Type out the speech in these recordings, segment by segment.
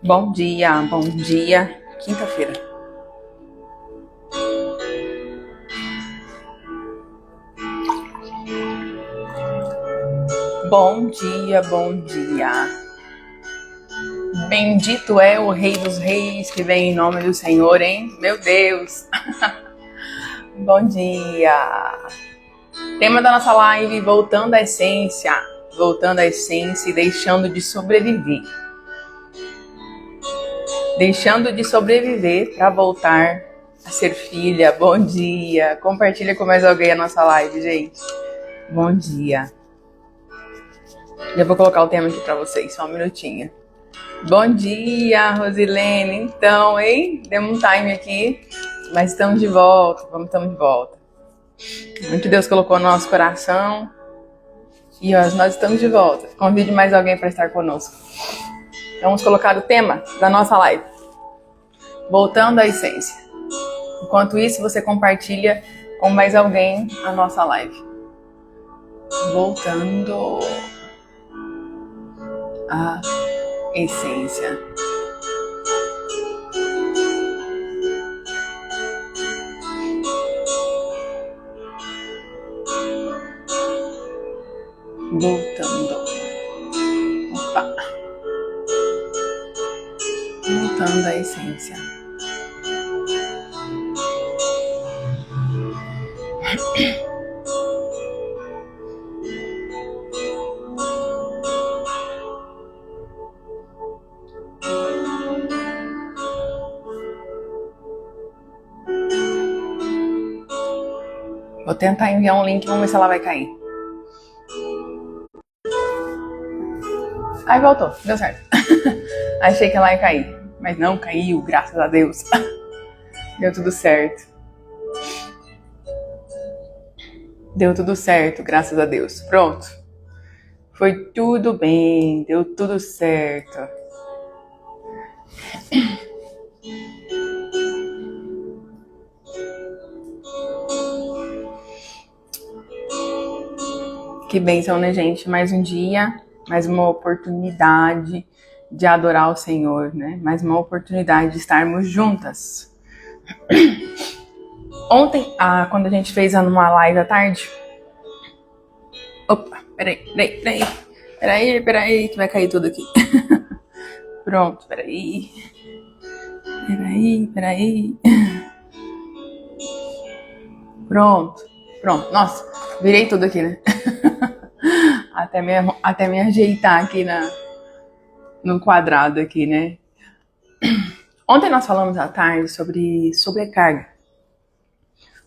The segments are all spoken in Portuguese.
Bom dia, bom dia. Quinta-feira. Bom dia, bom dia. Bendito é o Rei dos Reis que vem em nome do Senhor, hein? Meu Deus. Bom dia. Tema da nossa live, voltando à essência. Voltando à essência e deixando de sobreviver. Deixando de sobreviver para voltar a ser filha. Bom dia. Compartilha com mais alguém a nossa live, gente. Bom dia. Já vou colocar o tema aqui para vocês, só um minutinho. Bom dia, Rosilene. Então, hein? Demos um time aqui, mas estamos de volta. Estamos de volta. Muito Deus colocou no nosso coração. E nós estamos de volta. Convide mais alguém para estar conosco. Vamos colocar o tema da nossa live. Voltando à essência. Enquanto isso, você compartilha com mais alguém a nossa live. Voltando à essência. Voltando. Opa. Voltando à essência. Vou tentar enviar um link, vamos ver se ela vai cair. Aí voltou, deu certo. Achei que ela ia cair, mas não caiu, graças a Deus. Deu tudo certo. Deu tudo certo, graças a Deus. Pronto. Foi tudo bem, deu tudo certo. Que bênção, né, gente? Mais um dia, mais uma oportunidade de adorar o Senhor, né? Mais uma oportunidade de estarmos juntas. Ontem, quando a gente fez uma live à tarde... Opa, peraí, que vai cair tudo aqui. Pronto, peraí. Pronto, nossa, virei tudo aqui, né? até me ajeitar aqui no quadrado aqui, né? Ontem nós falamos à tarde sobre sobrecarga.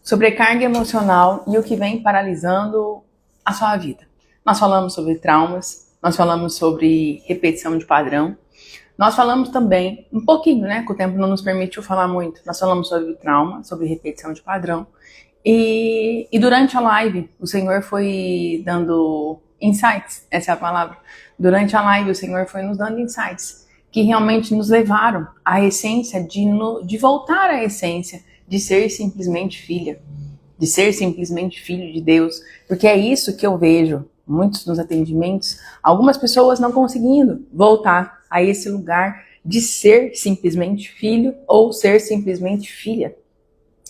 Sobrecarga emocional e o que vem paralisando a sua vida. Nós falamos sobre traumas, nós falamos sobre repetição de padrão. Nós falamos também, um pouquinho, né? Que o tempo não nos permitiu falar muito. Nós falamos sobre trauma, sobre repetição de padrão. E durante a live, o Senhor foi dando insights, essa é a palavra. Durante a live, o Senhor foi nos dando insights que realmente nos levaram à essência de voltar à essência de ser simplesmente filha, de ser simplesmente filho de Deus. Porque é isso que eu vejo, muitos nos atendimentos, algumas pessoas não conseguindo voltar a esse lugar de ser simplesmente filho ou ser simplesmente filha.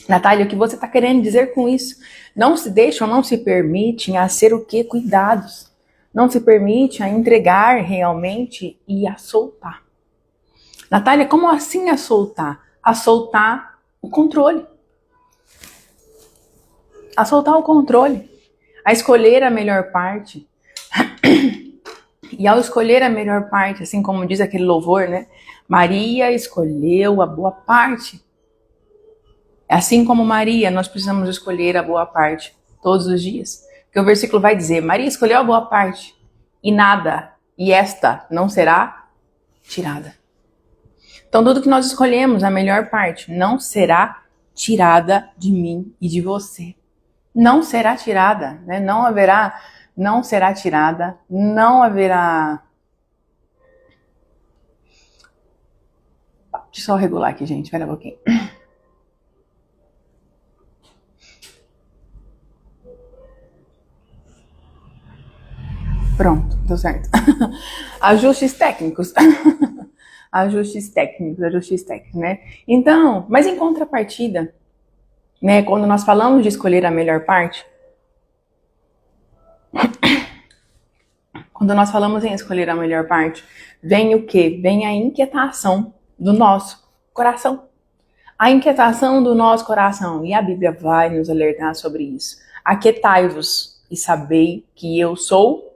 Natália, o que você está querendo dizer com isso? Não se deixam, não se permitem a ser o quê? Cuidados. Não se permite a entregar realmente e a soltar. Natália, como assim a soltar? A soltar o controle. A soltar o controle. A escolher a melhor parte. E ao escolher a melhor parte, assim como diz aquele louvor, né? Maria escolheu a boa parte. Assim como Maria, nós precisamos escolher a boa parte todos os dias. Porque o versículo vai dizer, Maria escolheu a boa parte e nada, e esta não será tirada. Então tudo que nós escolhemos, a melhor parte, não será tirada de mim e de você. Não será tirada, né? Não será tirada, não haverá... Deixa eu só regular aqui, gente, espera um pouquinho. Pronto, deu certo. Ajustes técnicos. ajustes técnicos, né? Então, mas em contrapartida, né, quando nós falamos de escolher a melhor parte, quando nós falamos em escolher a melhor parte, vem o quê? Vem a inquietação do nosso coração. A inquietação do nosso coração. E a Bíblia vai nos alertar sobre isso. Aquietai-vos e sabei que eu sou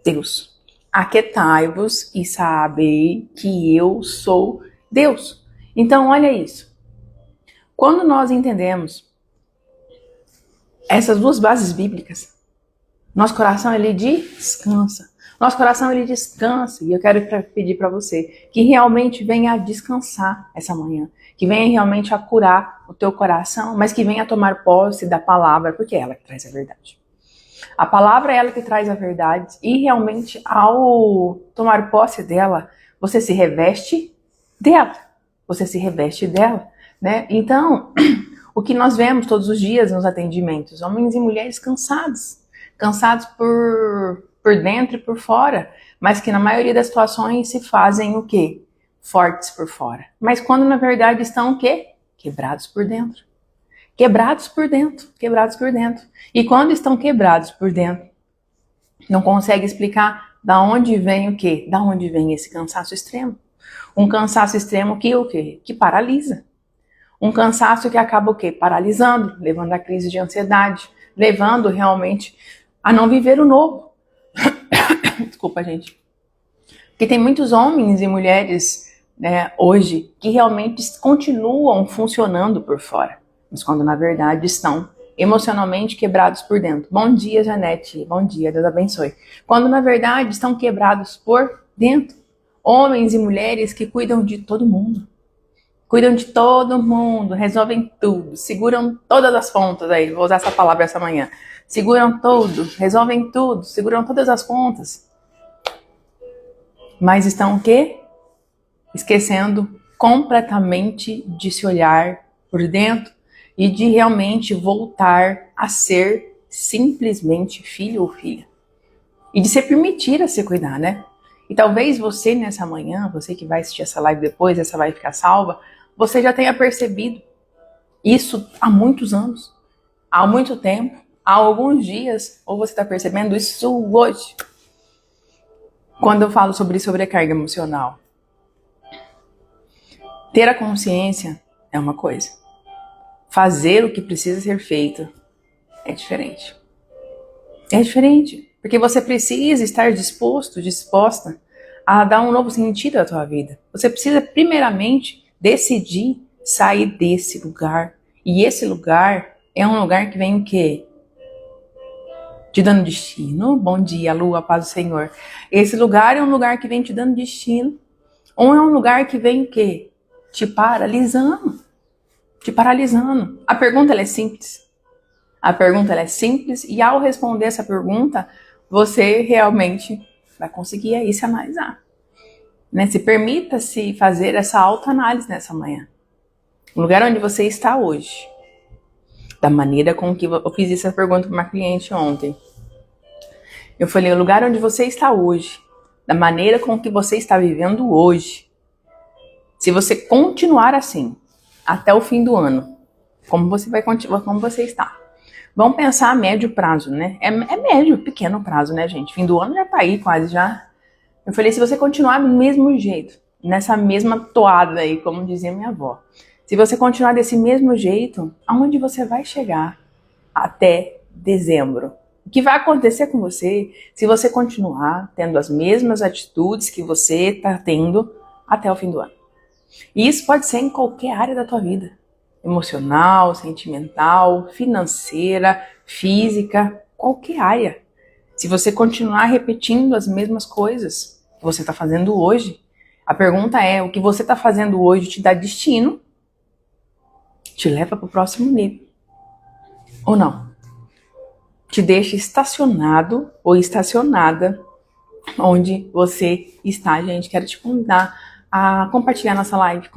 Deus. Aquietai-vos e sabei que eu sou Deus. Então, olha isso. Quando nós entendemos essas duas bases bíblicas, nosso coração, ele descansa. Nosso coração, ele descansa. E eu quero pedir para você que realmente venha a descansar essa manhã. Que venha realmente a curar o teu coração, mas que venha a tomar posse da palavra, porque é ela que traz a verdade. A palavra é ela que traz a verdade. E realmente, ao tomar posse dela, você se reveste dela. Você se reveste dela, né? Então, o que nós vemos todos os dias nos atendimentos, homens e mulheres cansados por dentro e por fora, mas que na maioria das situações se fazem o quê? Fortes por fora. Mas quando na verdade estão o quê? Quebrados por dentro. Quebrados por dentro. Quebrados por dentro. E quando estão quebrados por dentro, não consegue explicar da onde vem o quê? Da onde vem esse cansaço extremo. Um cansaço extremo que o quê? Que paralisa. Um cansaço que acaba o quê? Paralisando, levando a crise de ansiedade, levando realmente a não viver o novo. Desculpa, gente. Porque tem muitos homens e mulheres, né, hoje que realmente continuam funcionando por fora, mas quando na verdade estão emocionalmente quebrados por dentro. Bom dia, Janete. Bom dia, Deus abençoe. Quando na verdade estão quebrados por dentro. Homens e mulheres que cuidam de todo mundo. Cuidam de todo mundo, resolvem tudo, seguram todas as pontas aí, vou usar essa palavra essa manhã. Seguram tudo, resolvem tudo, seguram todas as pontas. Mas estão o quê? Esquecendo completamente de se olhar por dentro e de realmente voltar a ser simplesmente filho ou filha. E de se permitir a se cuidar, né? E talvez você nessa manhã, você que vai assistir essa live depois, essa vai ficar salva, você já tenha percebido isso há muitos anos, há muito tempo, há alguns dias, ou você está percebendo isso hoje. Quando eu falo sobre sobrecarga emocional, ter a consciência é uma coisa, fazer o que precisa ser feito é diferente. É diferente, porque você precisa estar disposta a dar um novo sentido à tua vida. Você precisa primeiramente decidir sair desse lugar. E esse lugar é um lugar que vem o quê? Te dando destino. Bom dia, Lua, paz do Senhor. Esse lugar é um lugar que vem te dando destino. Ou é um lugar que vem o quê? Te paralisando. Te paralisando. A pergunta ela é simples. A pergunta ela é simples e ao responder essa pergunta, você realmente vai conseguir aí se analisar. Né? Se permita-se fazer essa autoanálise nessa manhã. O lugar onde você está hoje. Da maneira com que eu fiz essa pergunta para uma cliente ontem. Eu falei, o lugar onde você está hoje. Da maneira com que você está vivendo hoje. Se você continuar assim, até o fim do ano, como você vai continuar, como você está? Vamos pensar a médio prazo, né? É médio, pequeno prazo, né, gente? Fim do ano já tá aí quase já. Eu falei, se você continuar do mesmo jeito, nessa mesma toada aí, como dizia minha avó. Se você continuar desse mesmo jeito, aonde você vai chegar até dezembro? O que vai acontecer com você se você continuar tendo as mesmas atitudes que você está tendo até o fim do ano? E isso pode ser em qualquer área da tua vida. Emocional, sentimental, financeira, física, qualquer área. Se você continuar repetindo as mesmas coisas que você está fazendo hoje, a pergunta é, o que você está fazendo hoje te dá destino? Te leva para o próximo nível? Ou não? Te deixa estacionado ou estacionada onde você está, gente. Quero te convidar a compartilhar nossa live.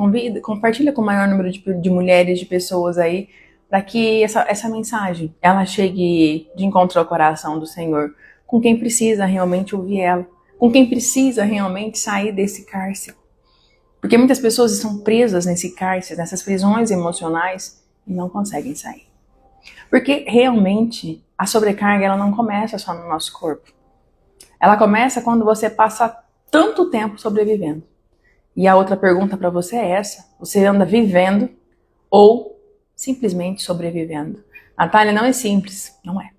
Compartilha com o maior número de mulheres, de pessoas aí, para que essa mensagem ela chegue de encontro ao coração do Senhor, com quem precisa realmente ouvir ela, com quem precisa realmente sair desse cárcere. Porque muitas pessoas estão presas nesse cárcere, nessas prisões emocionais e não conseguem sair. Porque realmente a sobrecarga ela não começa só no nosso corpo. Ela começa quando você passa tanto tempo sobrevivendo. E a outra pergunta para você é essa: você anda vivendo ou simplesmente sobrevivendo? Natália, não é simples. Não é.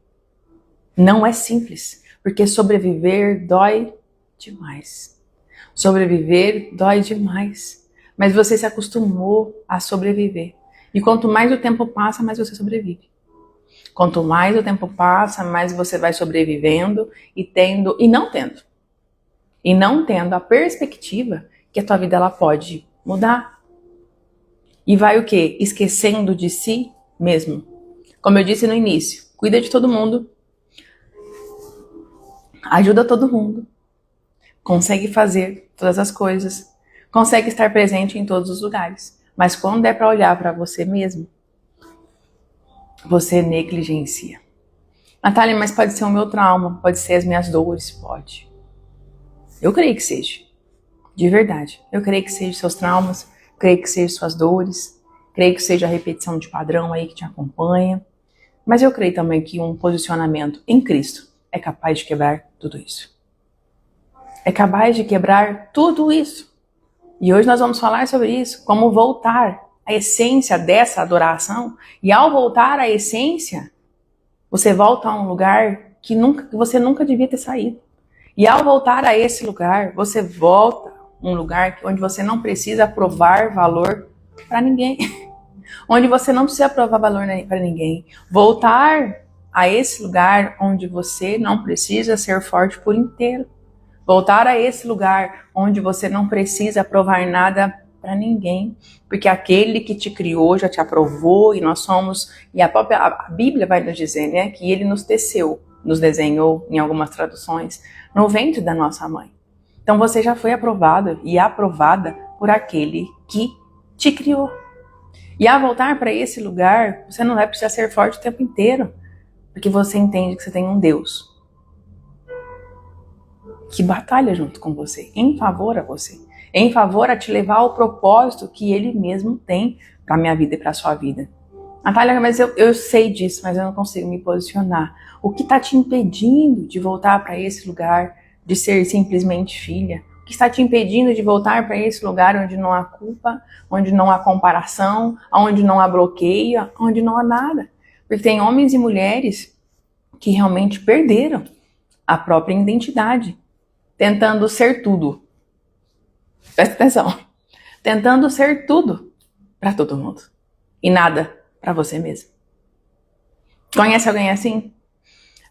Não é simples. Porque sobreviver dói demais. Sobreviver dói demais. Mas você se acostumou a sobreviver. E quanto mais o tempo passa, mais você sobrevive. Quanto mais o tempo passa, mais você vai sobrevivendo e não tendo a perspectiva que a tua vida ela pode mudar. E vai o quê? Esquecendo de si mesmo. Como eu disse no início, cuida de todo mundo, ajuda todo mundo, consegue fazer todas as coisas, consegue estar presente em todos os lugares. Mas quando é para olhar para você mesmo, você negligencia. Natália, mas pode ser o meu trauma, pode ser as minhas dores, pode. Eu creio que seja. De verdade. Eu creio que seja seus traumas, creio que seja suas dores, creio que seja a repetição de padrão aí que te acompanha. Mas eu creio também que um posicionamento em Cristo é capaz de quebrar tudo isso. É capaz de quebrar tudo isso. E hoje nós vamos falar sobre isso, como voltar à essência dessa adoração. E ao voltar à essência, você volta a um lugar que você nunca devia ter saído. E ao voltar a esse lugar, você volta a um lugar onde você não precisa provar valor para ninguém. Onde você não precisa provar valor para ninguém. Voltar a esse lugar onde você não precisa ser forte por inteiro. Voltar a esse lugar onde você não precisa provar nada para ninguém, porque aquele que te criou já te aprovou e nós somos, e a Bíblia vai nos dizer, né, que ele nos teceu, nos desenhou em algumas traduções, no ventre da nossa mãe. Então você já foi aprovado e aprovada por aquele que te criou. E ao voltar para esse lugar, você não vai precisar ser forte o tempo inteiro, porque você entende que você tem um Deus que batalha junto com você, em favor a você, em favor a te levar ao propósito que ele mesmo tem para a minha vida e para a sua vida. Natália, mas eu sei disso, mas eu não consigo me posicionar. O que está te impedindo de voltar para esse lugar, de ser simplesmente filha? O que está te impedindo de voltar para esse lugar onde não há culpa, onde não há comparação, onde não há bloqueio, onde não há nada? Porque tem homens e mulheres que realmente perderam a própria identidade, tentando ser tudo. Presta atenção. Tentando ser tudo para todo mundo e nada para você mesmo. Conhece alguém assim?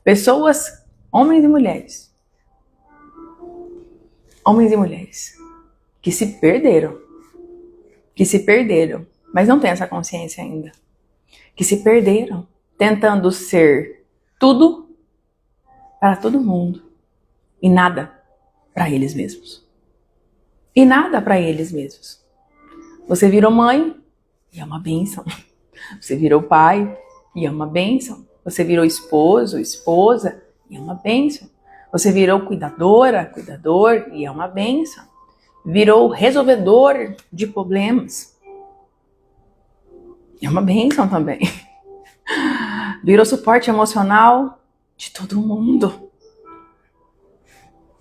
Pessoas, homens e mulheres, que se perderam, mas não têm essa consciência ainda, que se perderam tentando ser tudo para todo mundo e nada para eles mesmos. E nada para eles mesmos. Você virou mãe e é uma bênção. Você virou pai e é uma bênção. Você virou esposo, esposa e é uma bênção. Você virou cuidadora, cuidador e é uma bênção. Virou resolvedor de problemas. É uma bênção também. Virou suporte emocional de todo mundo.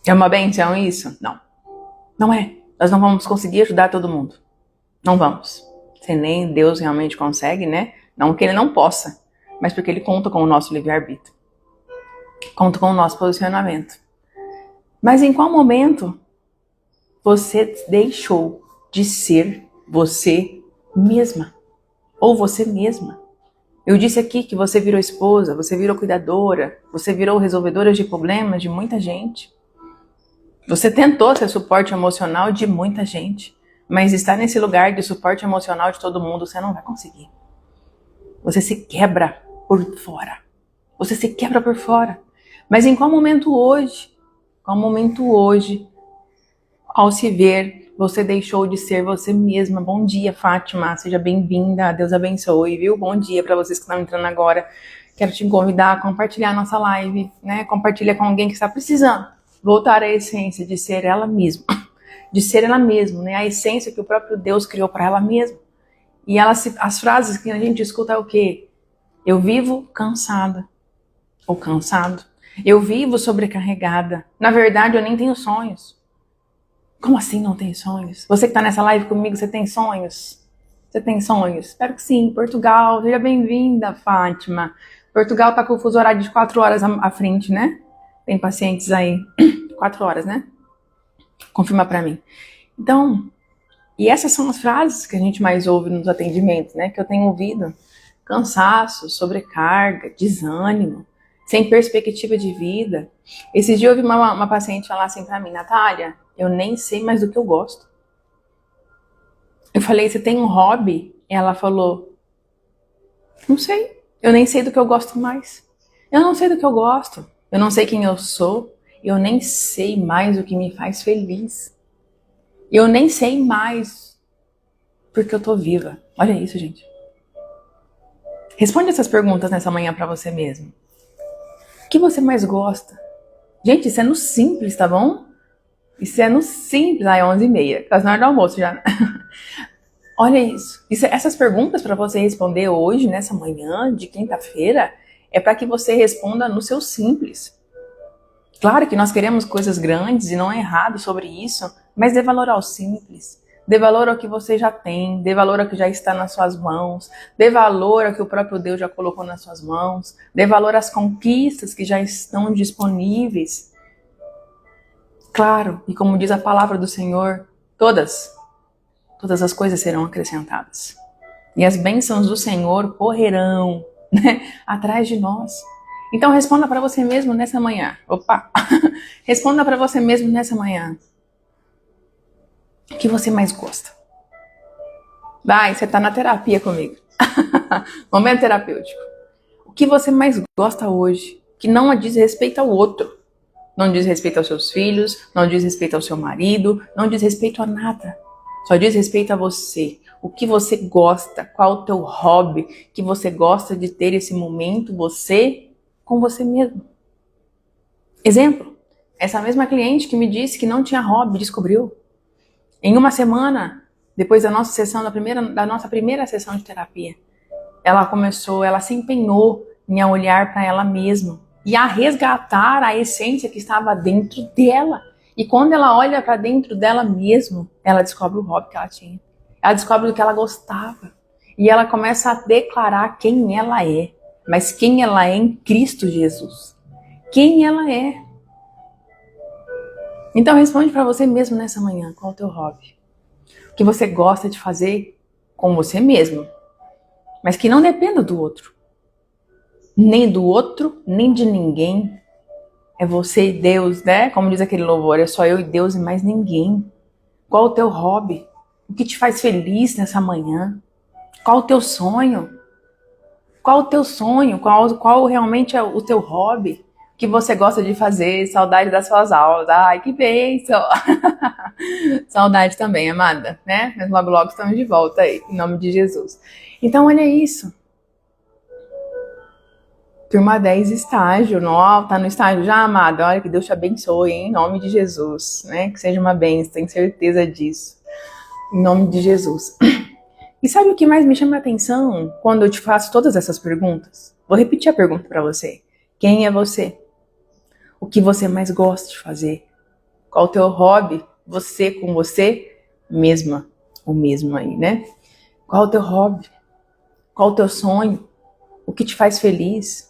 É uma bênção isso? Não. Não é. Nós não vamos conseguir ajudar todo mundo. Não vamos. Se nem Deus realmente consegue, né? Não que ele não possa, mas porque ele conta com o nosso livre-arbítrio. Conta com o nosso posicionamento. Mas em qual momento você deixou de ser você mesma? Ou você mesma? Eu disse aqui que você virou esposa, você virou cuidadora, você virou resolvedora de problemas de muita gente. Você tentou ser suporte emocional de muita gente, mas estar nesse lugar de suporte emocional de todo mundo, você não vai conseguir. Você se quebra por fora. Você se quebra por fora. Mas em qual momento hoje, ao se ver, você deixou de ser você mesma? Bom dia, Fátima. Seja bem-vinda. Deus abençoe, viu? Bom dia para vocês que estão entrando agora. Quero te convidar a compartilhar a nossa live, né? Compartilha com alguém que está precisando voltar à essência de ser ela mesma. de ser ela mesma, né? A essência que o próprio Deus criou para ela mesma. E as frases que a gente escuta é o quê? Eu vivo cansada ou cansado. Eu vivo sobrecarregada. Na verdade, eu nem tenho sonhos. Como assim não tem sonhos? Você que está nessa live comigo, você tem sonhos? Você tem sonhos? Espero que sim. Portugal, seja bem-vinda, Fátima. Portugal tá com o fuso horário de 4 horas à frente, né? Tem pacientes aí. 4 horas, né? Confirma pra mim. Então, e essas são as frases que a gente mais ouve nos atendimentos, né? Que eu tenho ouvido. Cansaço, sobrecarga, desânimo, sem perspectiva de vida. Esses dias eu ouvi uma paciente falar assim pra mim, Natália, eu nem sei mais do que eu gosto. Eu falei, você tem um hobby? Ela falou, não sei, eu nem sei do que eu gosto mais. Eu não sei do que eu gosto, eu não sei quem eu sou, eu nem sei mais o que me faz feliz. Eu nem sei mais porque eu tô viva. Olha isso, gente. Responde essas perguntas nessa manhã pra você mesmo. O que você mais gosta? Gente, isso é no simples, tá bom? Isso é no simples. Ah, é 11h30. Quase na hora do almoço já. Olha isso. Essas perguntas para você responder hoje, nessa manhã de quinta-feira, é para que você responda no seu simples. Claro que nós queremos coisas grandes e não é errado sobre isso, mas dê valor ao simples. Dê valor ao que você já tem, dê valor ao que já está nas suas mãos, dê valor ao que o próprio Deus já colocou nas suas mãos, dê valor às conquistas que já estão disponíveis. Claro, e como diz a palavra do Senhor, todas as coisas serão acrescentadas. E as bênçãos do Senhor correrão, né, atrás de nós. Então responda para você mesmo nessa manhã. Opa! Responda para você mesmo nessa manhã. O que você mais gosta? Vai, você está na terapia comigo. Momento terapêutico. O que você mais gosta hoje? Que não diz respeito ao outro. Não diz respeito aos seus filhos, não diz respeito ao seu marido, não diz respeito a nada. Só diz respeito a você. O que você gosta, qual o teu hobby, que você gosta de ter esse momento, você com você mesmo. Exemplo, essa mesma cliente que me disse que não tinha hobby, descobriu. Em uma semana, depois da nossa sessão, da nossa primeira sessão de terapia, ela se empenhou em olhar para ela mesma e a resgatar a essência que estava dentro dela. E quando ela olha para dentro dela mesma, ela descobre o hobby que ela tinha. Ela descobre o que ela gostava. E ela começa a declarar quem ela é. Mas quem ela é em Cristo Jesus. Quem ela é. Então responde para você mesmo nessa manhã, qual é o teu hobby? O que você gosta de fazer com você mesmo. Mas que não dependa do outro. Nem do outro, nem de ninguém. É você e Deus, né? Como diz aquele louvor, é só eu e Deus e mais ninguém. Qual o teu hobby? O que te faz feliz nessa manhã? Qual o teu sonho? Qual o teu sonho? Qual realmente é o teu hobby? O que você gosta de fazer? Saudade das suas aulas. Ai, que bênção! Saudade também, amada, né? Mas logo, logo estamos de volta aí, em nome de Jesus. Então, olha isso. Turma 10, estágio. Não, tá no estágio já, amada? Olha, que Deus te abençoe, hein? Em nome de Jesus, né? Que seja uma bênção, tenho certeza disso. Em nome de Jesus. E sabe o que mais me chama a atenção quando eu te faço todas essas perguntas? Vou repetir a pergunta para você. Quem é você? O que você mais gosta de fazer? Qual o teu hobby? Você com você mesma. O mesmo aí, né? Qual o teu hobby? Qual o teu sonho? O que te faz feliz?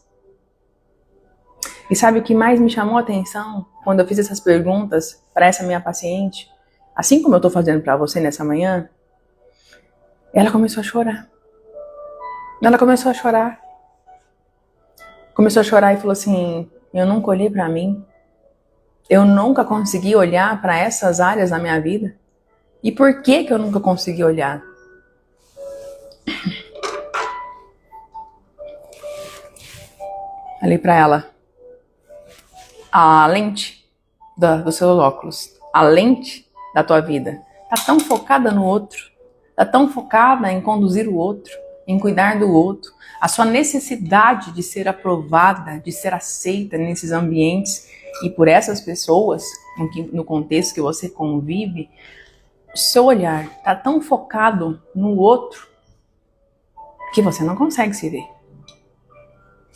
E sabe o que mais me chamou a atenção quando eu fiz essas perguntas para essa minha paciente? Assim como eu tô fazendo para você nessa manhã, ela começou a chorar. Ela começou a chorar. Começou a chorar e falou assim, eu nunca olhei para mim. Eu nunca consegui olhar para essas áreas da minha vida. E por que eu nunca consegui olhar? Falei para ela, a lente dos seus óculos, a lente da tua vida, tá tão focada no outro, tá tão focada em conduzir o outro, em cuidar do outro, a sua necessidade de ser aprovada, de ser aceita nesses ambientes e por essas pessoas, no contexto que você convive, o seu olhar está tão focado no outro que você não consegue se ver.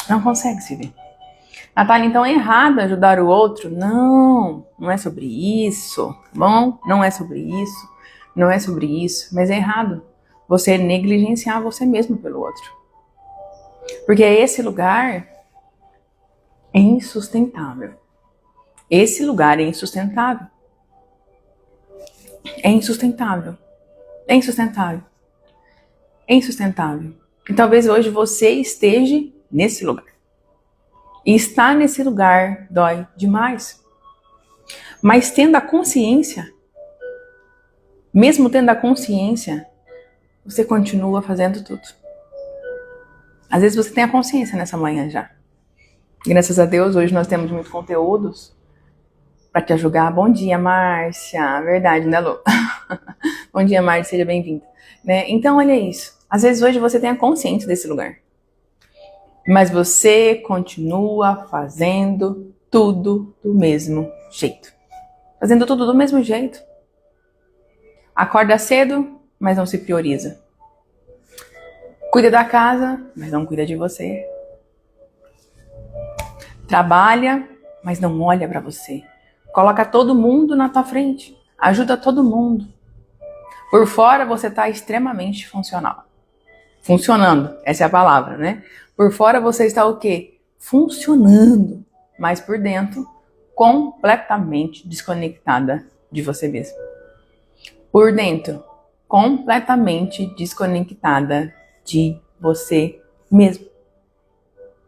Não consegue se ver. Natália, então é errado ajudar o outro? Não, não é sobre isso, tá bom? Não é sobre isso, não é sobre isso, mas é errado você negligenciar você mesmo pelo outro. Porque esse lugar é insustentável. Esse lugar é insustentável. É insustentável. É insustentável. É insustentável. E talvez hoje você esteja nesse lugar. E estar nesse lugar dói demais. Mas tendo a consciência, mesmo tendo a consciência, você continua fazendo tudo. Às vezes você tem a consciência nessa manhã já. Graças a Deus, hoje nós temos muitos conteúdos para te ajudar. Bom dia, Márcia. Verdade, né, Lu? Bom dia, Márcia, seja bem-vinda. Né? Então, olha isso. Às vezes hoje você tem a consciência desse lugar. Mas você continua fazendo tudo do mesmo jeito. Fazendo tudo do mesmo jeito. Acorda cedo, mas não se prioriza. Cuida da casa, mas não cuida de você. Trabalha, mas não olha para você. Coloca todo mundo na tua frente. Ajuda todo mundo. Por fora você está extremamente funcional. Funcionando, essa é a palavra, né? Por fora você está o quê? Funcionando. Mas por dentro, completamente desconectada de você mesmo. Por dentro, completamente desconectada de você mesmo.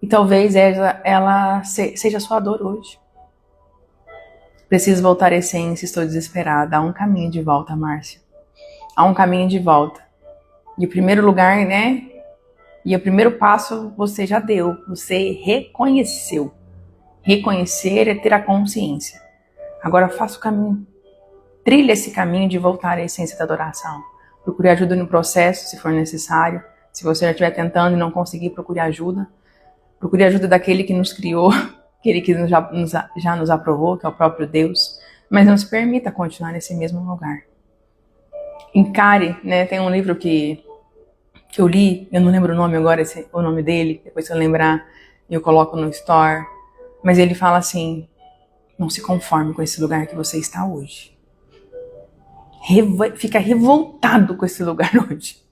E talvez ela seja a sua dor hoje. Preciso voltar à essência, estou desesperada. Há um caminho de volta, Márcia. Há um caminho de volta. E o primeiro lugar, né? E o primeiro passo você já deu. Você reconheceu. Reconhecer é ter a consciência. Agora faça o caminho. Trilha esse caminho de voltar à essência da adoração. Procure ajuda no processo, se for necessário. Se você já estiver tentando e não conseguir, procure ajuda. Procure ajuda daquele que nos criou, aquele que já nos aprovou, que é o próprio Deus. Mas não se permita continuar nesse mesmo lugar. Encare, né? Tem um livro que eu li, eu não lembro o nome agora, o nome dele, depois se eu lembrar, eu coloco no store. Mas ele fala assim, não se conforme com esse lugar que você está hoje. Fica revoltado com esse lugar hoje.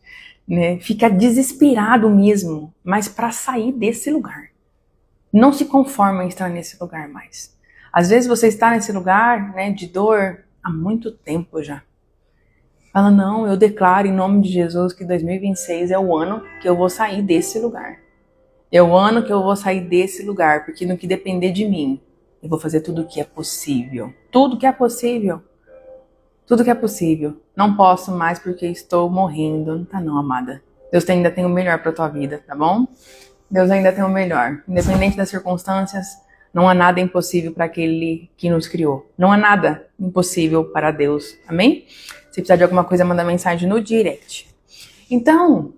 Né? Fica desesperado mesmo, mas para sair desse lugar. Não se conforma em estar nesse lugar mais. Às vezes você está nesse lugar, né, de dor há muito tempo já. Fala, não, eu declaro em nome de Jesus que 2026 é o ano que eu vou sair desse lugar. É o ano que eu vou sair desse lugar, porque no que depender de mim, eu vou fazer tudo o que é possível. Tudo que é possível. Tudo que é possível. Não posso mais porque estou morrendo. Não tá não, amada. Deus ainda tem o melhor pra tua vida, tá bom? Deus ainda tem o melhor. Independente das circunstâncias, não há nada impossível para aquele que nos criou. Não há nada impossível para Deus. Amém? Se precisar de alguma coisa, manda mensagem no direct. Então,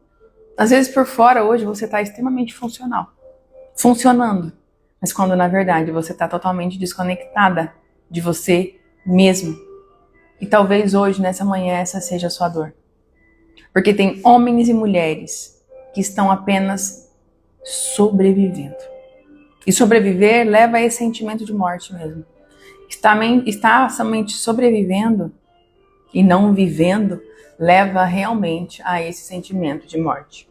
às vezes por fora hoje você está extremamente funcional. Funcionando. Mas quando na verdade você está totalmente desconectada de você mesmo. E talvez hoje, nessa manhã, essa seja a sua dor. Porque tem homens e mulheres que estão apenas sobrevivendo. E sobreviver leva a esse sentimento de morte mesmo. Está somente sobrevivendo e não vivendo leva realmente a esse sentimento de morte.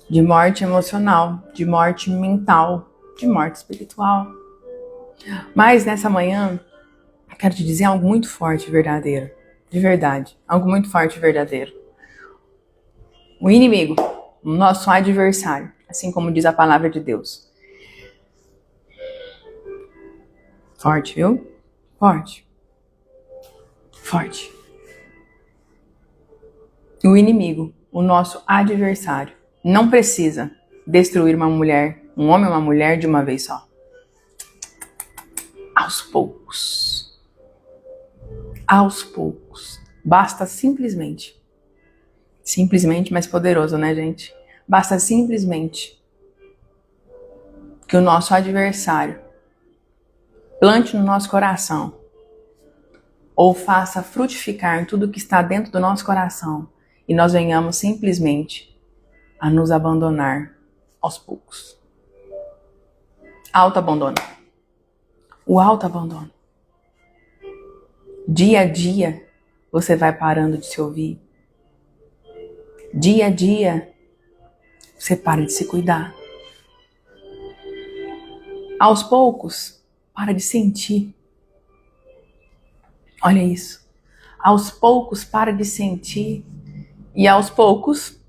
De morte emocional, de morte mental, de morte espiritual. Mas nessa manhã, eu quero te dizer algo muito forte e verdadeiro. De verdade. Algo muito forte e verdadeiro. O inimigo, o nosso adversário, assim como diz a palavra de Deus. Forte, viu? Forte. Forte. O inimigo, o nosso adversário, não precisa destruir uma mulher, um homem ou uma mulher de uma vez só. Aos poucos. Aos poucos. Basta simplesmente, mas poderoso, né, gente? Basta simplesmente que o nosso adversário plante no nosso coração, ou faça frutificar tudo que está dentro do nosso coração, e nós venhamos simplesmente a nos abandonar aos poucos. Autoabandono. O autoabandono. Dia a dia, você vai parando de se ouvir. Dia a dia, você para de se cuidar. Aos poucos, para de sentir. Olha isso. Aos poucos, para de sentir. E aos poucos,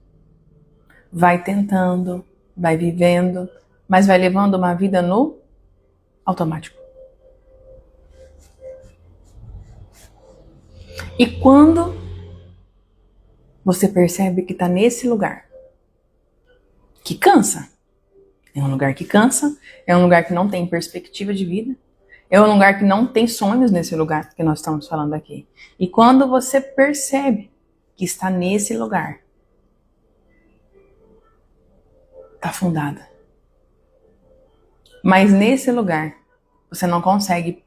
vai tentando, vai vivendo, mas vai levando uma vida no automático. E quando você percebe que está nesse lugar que cansa, é um lugar que cansa, é um lugar que não tem perspectiva de vida, é um lugar que não tem sonhos nesse lugar que nós estamos falando aqui. E quando você percebe que está nesse lugar, está afundada. Mas nesse lugar, você não consegue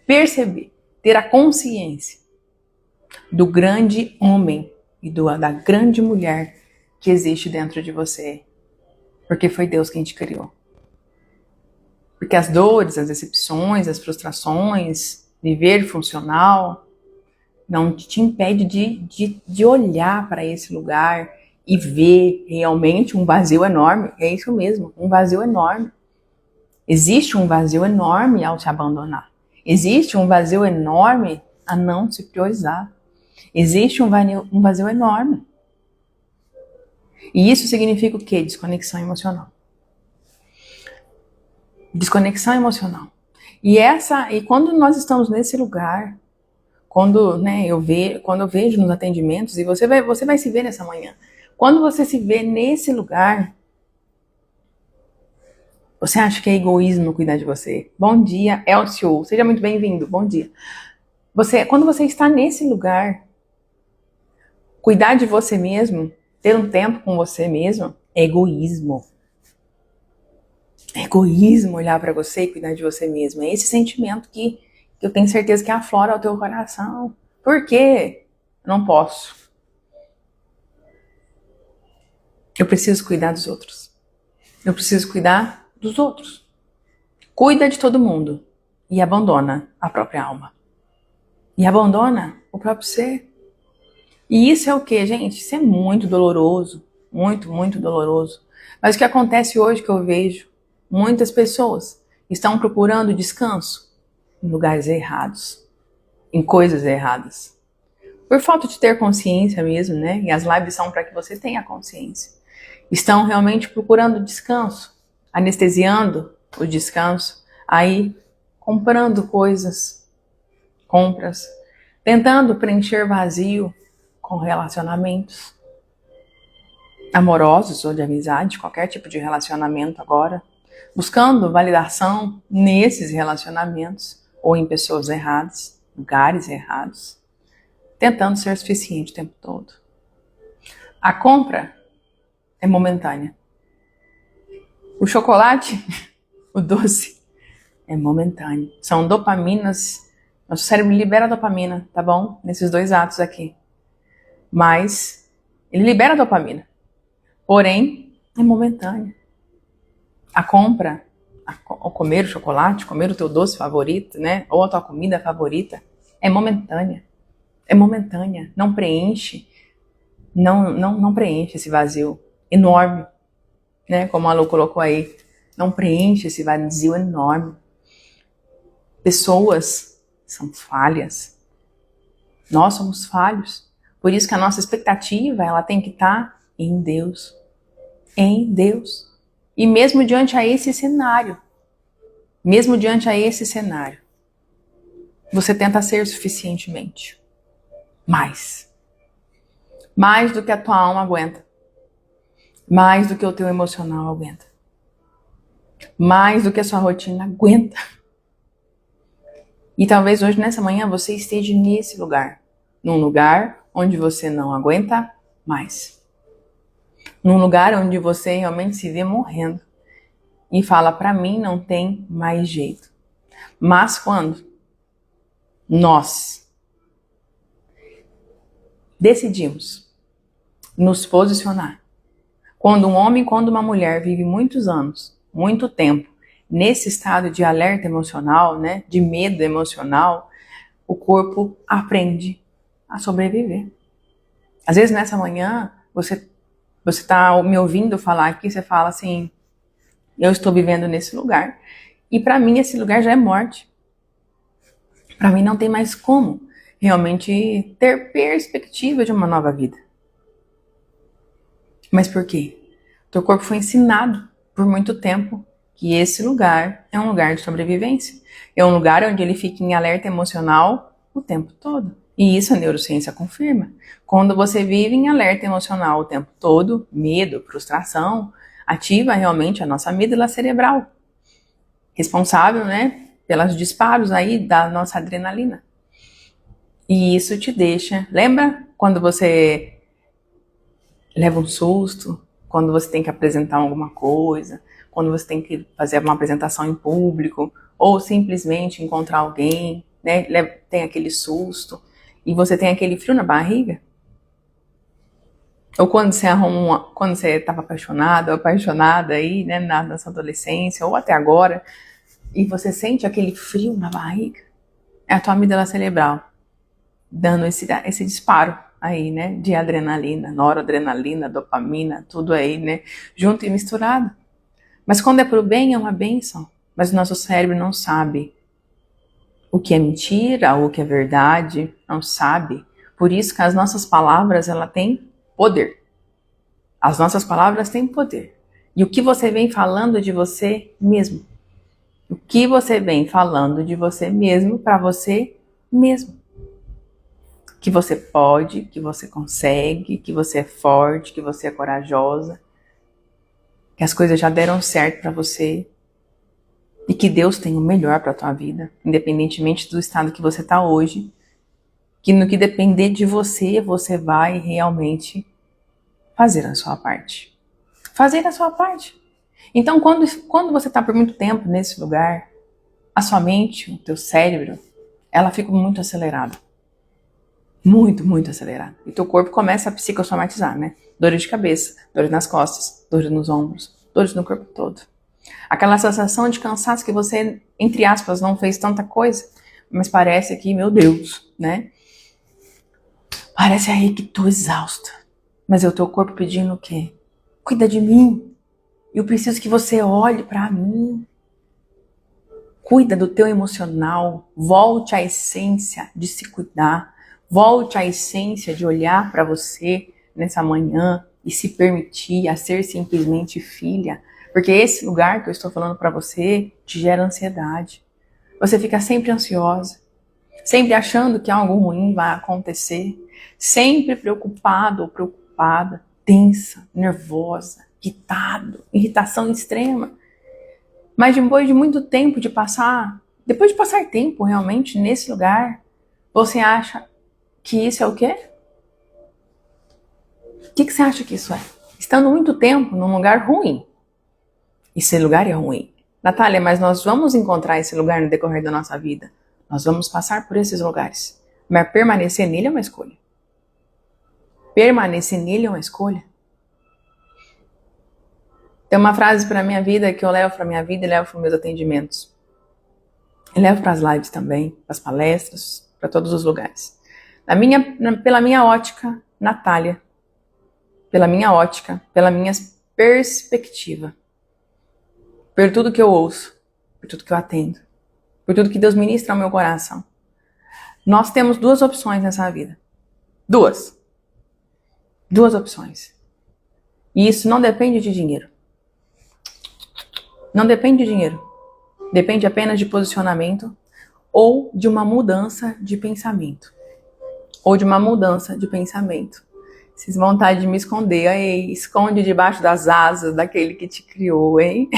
perceber, ter a consciência do grande homem e da grande mulher que existe dentro de você. Porque foi Deus quem te criou. Porque as dores, as decepções, as frustrações, viver funcional, não te impede de olhar para esse lugar e ver realmente um vazio enorme. É isso mesmo, um vazio enorme. Existe um vazio enorme ao te abandonar. Existe um vazio enorme a não se priorizar. Existe um vazio enorme. E isso significa o quê? Desconexão emocional. Desconexão emocional. E quando nós estamos nesse lugar, quando eu vejo nos atendimentos, e você vai se ver nessa manhã, quando você se vê nesse lugar, você acha que é egoísmo cuidar de você? Bom dia, Elcio, seja muito bem-vindo, bom dia. Quando você está nesse lugar, cuidar de você mesmo, ter um tempo com você mesmo, é egoísmo. É egoísmo olhar para você e cuidar de você mesmo. É esse sentimento que eu tenho certeza que aflora o teu coração. Por quê? Eu não posso. Eu preciso cuidar dos outros. Eu preciso cuidar dos outros. Cuida de todo mundo e abandona a própria alma. E abandona o próprio ser. E isso é o quê, gente? Isso é muito doloroso. Muito, muito doloroso. Mas o que acontece hoje que eu vejo, muitas pessoas estão procurando descanso em lugares errados, em coisas erradas. Por falta de ter consciência mesmo, né? E as lives são para que você tenha consciência. Estão realmente procurando descanso, anestesiando o descanso, aí comprando coisas, compras, tentando preencher vazio com relacionamentos amorosos ou de amizade, qualquer tipo de relacionamento agora, buscando validação nesses relacionamentos ou em pessoas erradas, lugares errados, tentando ser suficiente o tempo todo. A compra é momentânea. O chocolate, o doce, é momentâneo. São dopaminas. Nosso cérebro libera dopamina, tá bom? Nesses dois atos aqui. Mas ele libera dopamina. Porém, é momentâneo. A compra, ou comer o chocolate, comer o teu doce favorito, né? Ou a tua comida favorita, é momentânea. É momentânea. Não preenche. Não preenche esse vazio enorme, né? Como a Lu colocou aí. Não preenche esse vazio enorme. Pessoas são falhas. Nós somos falhos. Por isso que a nossa expectativa, ela tem que estar em Deus. Em Deus. E mesmo diante a esse cenário, você tenta ser suficientemente. Mais do que a tua alma aguenta. Mais do que o teu emocional aguenta. Mais do que a sua rotina aguenta. E talvez hoje, nessa manhã, você esteja nesse lugar. Num lugar onde você não aguenta mais. Num lugar onde você realmente se vê morrendo. E fala, pra mim não tem mais jeito. Mas quando nós decidimos nos posicionar, quando um homem, quando uma mulher vive muitos anos, muito tempo, nesse estado de alerta emocional, né, de medo emocional, o corpo aprende a sobreviver. Às vezes nessa manhã, você está me ouvindo falar aqui, você fala assim, eu estou vivendo nesse lugar, e para mim esse lugar já é morte. Para mim não tem mais como realmente ter perspectiva de uma nova vida. Mas por quê? Teu corpo foi ensinado por muito tempo que esse lugar é um lugar de sobrevivência. É um lugar onde ele fica em alerta emocional o tempo todo. E isso a neurociência confirma. Quando você vive em alerta emocional o tempo todo, medo, frustração, ativa realmente a nossa amígdala cerebral, responsável, né, pelos disparos aí da nossa adrenalina. E isso te deixa... Lembra quando você leva um susto, quando você tem que apresentar alguma coisa, quando você tem que fazer uma apresentação em público, ou simplesmente encontrar alguém, né, tem aquele susto, e você tem aquele frio na barriga? Ou quando você estava apaixonado ou apaixonada aí, né, na sua adolescência, ou até agora, e você sente aquele frio na barriga? É a tua amígdala cerebral dando esse disparo aí, né, de adrenalina, noradrenalina, dopamina, tudo aí, né, junto e misturado. Mas quando é pro bem, é uma bênção. Mas o nosso cérebro não sabe o que é mentira, ou o que é verdade, não sabe. Por isso que as nossas palavras, ela têm poder. As nossas palavras têm poder. E o que você vem falando de você mesmo? O que você vem falando de você mesmo para você mesmo? Que você pode, que você consegue, que você é forte, que você é corajosa, que as coisas já deram certo para você e que Deus tem o melhor para a tua vida, independentemente do estado que você está hoje, que no que depender de você, você vai realmente fazer a sua parte. Fazer a sua parte. Então, quando você está por muito tempo nesse lugar, a sua mente, o teu cérebro, ela fica muito acelerada. Muito, muito acelerado. E teu corpo começa a psicossomatizar, né? Dores de cabeça, dores nas costas, dores nos ombros, dores no corpo todo. Aquela sensação de cansaço que você, entre aspas, não fez tanta coisa, mas parece que, meu Deus, né? Parece aí que tô exausta. Mas é o teu corpo pedindo o quê? Cuida de mim. Eu preciso que você olhe pra mim. Cuida do teu emocional. Volte à essência de se cuidar. Volte à essência de olhar para você nessa manhã e se permitir a ser simplesmente filha. Porque esse lugar que eu estou falando para você te gera ansiedade. Você fica sempre ansiosa, sempre achando que algo ruim vai acontecer, sempre preocupado ou preocupada, tensa, nervosa, irritado, irritação extrema. Mas depois de muito tempo de passar, depois de passar tempo realmente nesse lugar, você acha que isso é o quê? O que você acha que isso é? Estando muito tempo num lugar ruim. Esse lugar é ruim. Natália, mas nós vamos encontrar esse lugar no decorrer da nossa vida. Nós vamos passar por esses lugares. Mas permanecer nele é uma escolha. Permanecer nele é uma escolha. Tem uma frase para minha vida que eu levo para minha vida e levo para os meus atendimentos. Eu levo para as lives também, para as palestras, para todos os lugares. Pela minha ótica, Natália, pela minha ótica, pela minha perspectiva, por tudo que eu ouço, por tudo que eu atendo, por tudo que Deus ministra ao meu coração. Nós temos duas opções nessa vida. Duas opções. E isso não depende de dinheiro. Não depende de dinheiro. Depende apenas de posicionamento ou de uma mudança de pensamento. Ou de uma mudança de pensamento. Vocês vão vontade de me esconder, aí, esconde debaixo das asas daquele que te criou, hein?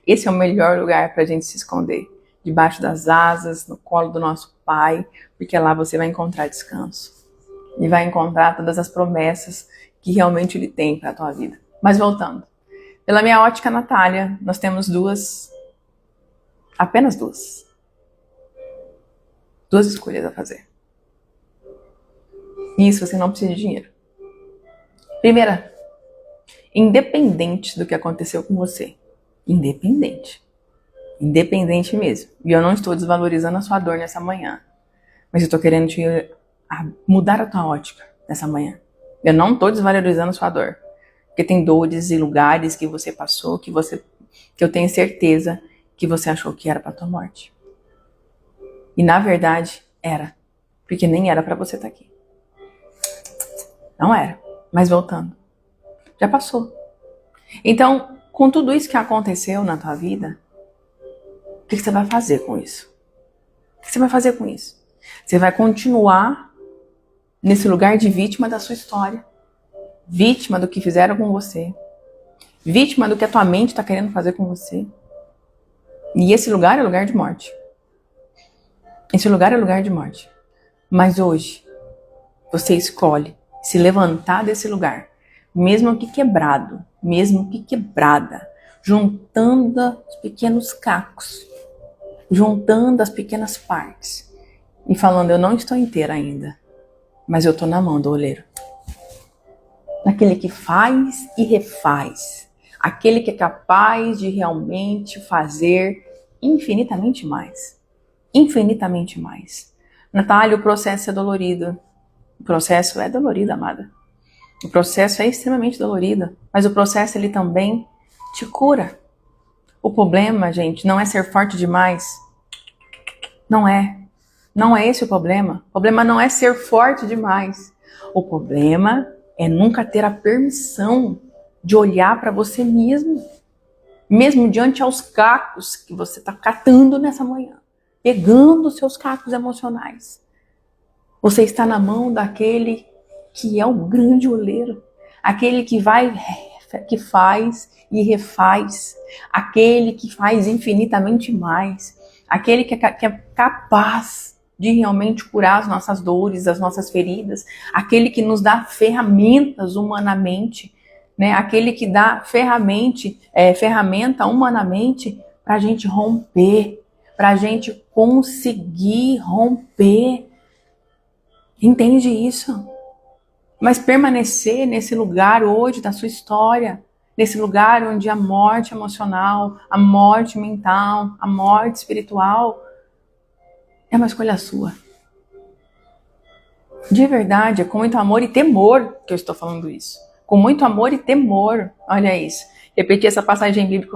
Esse é o melhor lugar pra gente se esconder. Debaixo das asas, no colo do nosso Pai, porque lá você vai encontrar descanso. E vai encontrar todas as promessas que realmente Ele tem pra tua vida. Mas voltando. Pela minha ótica, Natália, nós temos apenas duas Duas escolhas a fazer. E isso você não precisa de dinheiro. Primeira, independente do que aconteceu com você. Independente mesmo. E eu não estou desvalorizando a sua dor nessa manhã. Mas eu estou querendo mudar a tua ótica nessa manhã. Eu não estou desvalorizando a sua dor. Porque tem dores e lugares que você passou, que eu tenho certeza que você achou que era para tua morte. E na verdade, era. Porque nem era para você estar aqui. Não era. Mas voltando. Já passou. Então, com tudo isso que aconteceu na tua vida, o que você vai fazer com isso? O que você vai fazer com isso? Você vai continuar nesse lugar de vítima da sua história. Vítima do que fizeram com você. Vítima do que a tua mente está querendo fazer com você. E esse lugar é lugar de morte. Esse lugar é lugar de morte. Mas hoje, você escolhe se levantar desse lugar, mesmo que quebrado, mesmo que quebrada, juntando os pequenos cacos, juntando as pequenas partes e falando, eu não estou inteira ainda, mas eu estou na mão do oleiro. Naquele que faz e refaz, aquele que é capaz de realmente fazer infinitamente mais. Infinitamente mais. Natália, o processo é dolorido. O processo é dolorido, amada. O processo é extremamente dolorido, mas o processo ele também te cura. O problema, gente, não é ser forte demais. Não é. Não é esse o problema. O problema não é ser forte demais. O problema é nunca ter a permissão de olhar para você mesmo diante aos cacos que você está catando nessa manhã, pegando os seus cacos emocionais. Você está na mão daquele que é o grande oleiro, aquele que faz e refaz, aquele que faz infinitamente mais, aquele que é capaz de realmente curar as nossas dores, as nossas feridas, aquele que nos dá ferramentas humanamente, né? Aquele que dá ferramenta humanamente para a gente romper, para a gente conseguir romper. Entende isso? Mas permanecer nesse lugar hoje da sua história, nesse lugar onde a morte emocional, a morte mental, a morte espiritual é uma escolha sua. De verdade, é com muito amor e temor que eu estou falando isso. Com muito amor e temor. Olha isso. Repeti essa passagem bíblica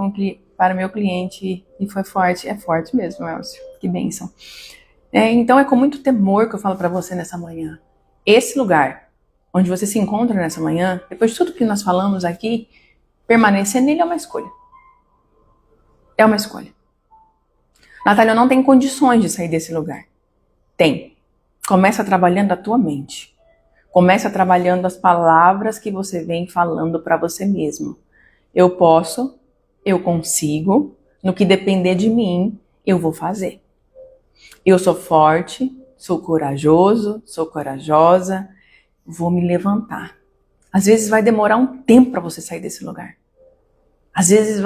para meu cliente e foi forte. É forte mesmo, Elcio. Que bênção. Então é com muito temor que eu falo para você nessa manhã. Esse lugar onde você se encontra nessa manhã, depois de tudo que nós falamos aqui, permanecer nele é uma escolha. É uma escolha. Natália, não tem condições de sair desse lugar. Tem. Começa trabalhando a tua mente. Começa trabalhando as palavras que você vem falando para você mesmo. Eu posso, eu consigo, no que depender de mim, eu vou fazer. Eu sou forte, sou corajoso, sou corajosa, vou me levantar. Às vezes vai demorar um tempo para você sair desse lugar. Às vezes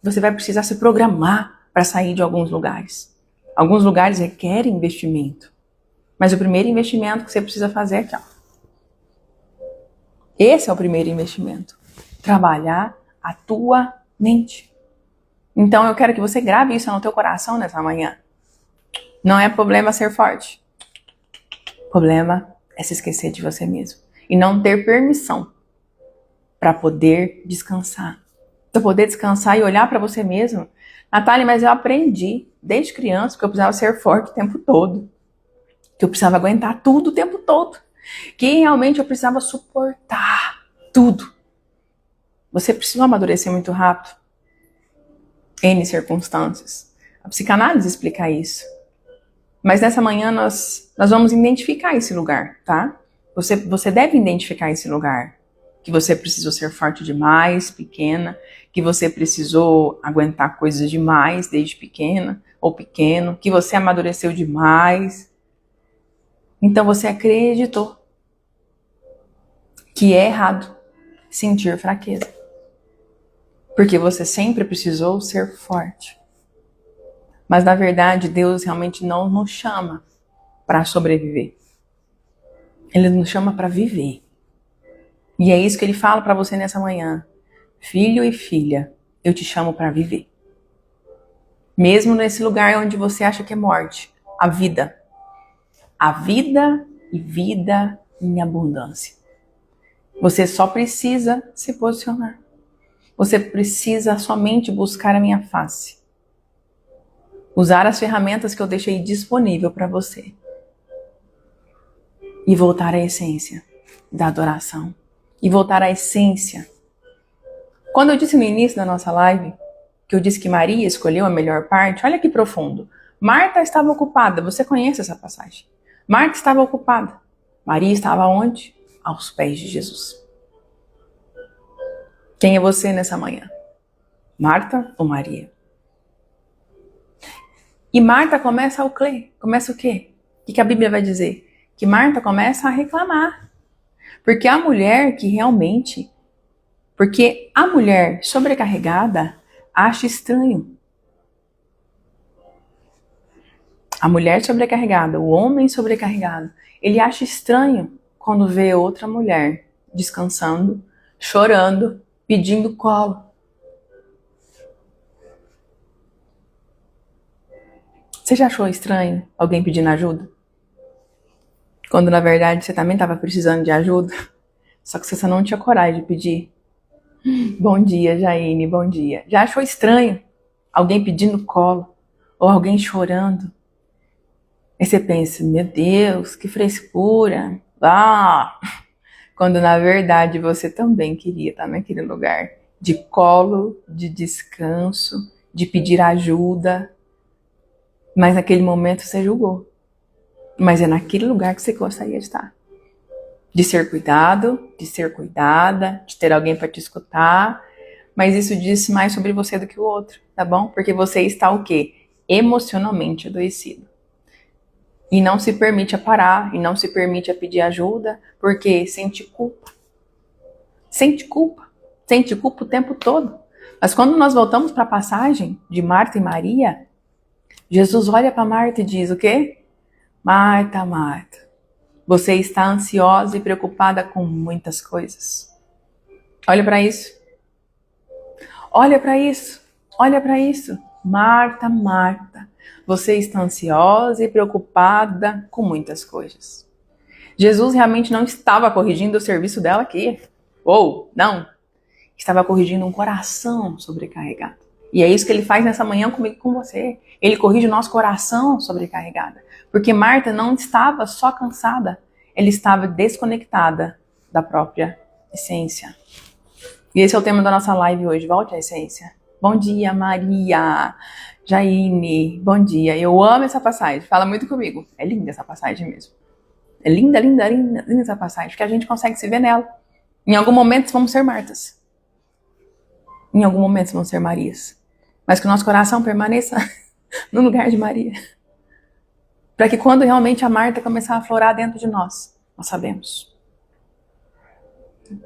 você vai precisar se programar para sair de alguns lugares. Alguns lugares requerem investimento. Mas o primeiro investimento que você precisa fazer é aqui, ó. Esse é o primeiro investimento. Trabalhar a tua mente. Então eu quero que você grave isso no teu coração nessa manhã. Não é problema ser forte. O problema é se esquecer de você mesmo. E não ter permissão para poder descansar. Para poder descansar e olhar para você mesmo. Natália, mas eu aprendi desde criança que eu precisava ser forte o tempo todo. Que eu precisava aguentar tudo o tempo todo. Que realmente eu precisava suportar tudo. Você precisou amadurecer muito rápido. N circunstâncias. A psicanálise explica isso. Mas nessa manhã nós vamos identificar esse lugar, tá? Você deve identificar esse lugar. Que você precisou ser forte demais, pequena. Que você precisou aguentar coisas demais desde pequena ou pequeno. Que você amadureceu demais. Então você acreditou que é errado sentir fraqueza. Porque você sempre precisou ser forte. Mas na verdade Deus realmente não nos chama para sobreviver. Ele nos chama para viver. E é isso que ele fala para você nessa manhã. Filho e filha, eu te chamo para viver. Mesmo nesse lugar onde você acha que é morte, a vida. A vida e vida em abundância. Você só precisa se posicionar. Você precisa somente buscar a minha face. Usar as ferramentas que eu deixei disponível para você. E voltar à essência da adoração. E voltar à essência. Quando eu disse no início da nossa live, que eu disse que Maria escolheu a melhor parte, olha que profundo. Marta estava ocupada, você conhece essa passagem. Marta estava ocupada. Maria estava onde? Aos pés de Jesus. Quem é você nessa manhã? Marta ou Maria? E Marta começa o quê? Começa o quê? O que a Bíblia vai dizer? Que Marta começa a reclamar. Porque a mulher que realmente... Porque a mulher sobrecarregada acha estranho. A mulher sobrecarregada, o homem sobrecarregado, ele acha estranho quando vê outra mulher descansando, chorando, pedindo colo. Você já achou estranho alguém pedindo ajuda? Quando na verdade você também estava precisando de ajuda, só que você não tinha coragem de pedir. Bom dia, Jaine, bom dia. Já achou estranho alguém pedindo colo ou alguém chorando? Aí você pensa, meu Deus, que frescura. Quando na verdade você também queria estar naquele lugar de colo, de descanso, de pedir ajuda. Mas naquele momento você julgou. Mas é naquele lugar que você gostaria de estar. De ser cuidado, de ser cuidada, de ter alguém para te escutar. Mas isso diz mais sobre você do que o outro, tá bom? Porque você está o quê? Emocionalmente adoecido. E não se permite a parar, e não se permite a pedir ajuda, porque sente culpa. Sente culpa. Sente culpa o tempo todo. Mas quando nós voltamos para a passagem de Marta e Maria, Jesus olha para Marta e diz o quê? Marta, Marta, você está ansiosa e preocupada com muitas coisas. Olha para isso. Olha para isso. Olha para isso. Marta, Marta, você está ansiosa e preocupada com muitas coisas. Jesus realmente não estava corrigindo o serviço dela aqui. Não. Estava corrigindo um coração sobrecarregado. E é isso que ele faz nessa manhã comigo e com você. Ele corrige o nosso coração sobrecarregado. Porque Marta não estava só cansada, ela estava desconectada da própria essência. E esse é o tema da nossa live hoje. Volte à essência. Bom dia, Maria. Jaine, bom dia. Eu amo essa passagem. Fala muito comigo. É linda essa passagem mesmo. É linda, linda, linda, linda essa passagem. Porque a gente consegue se ver nela. Em algum momento vamos ser Martas. Em algum momento vamos ser Marias. Mas que o nosso coração permaneça no lugar de Maria. Para que quando realmente a Marta começar a florar dentro de nós sabemos.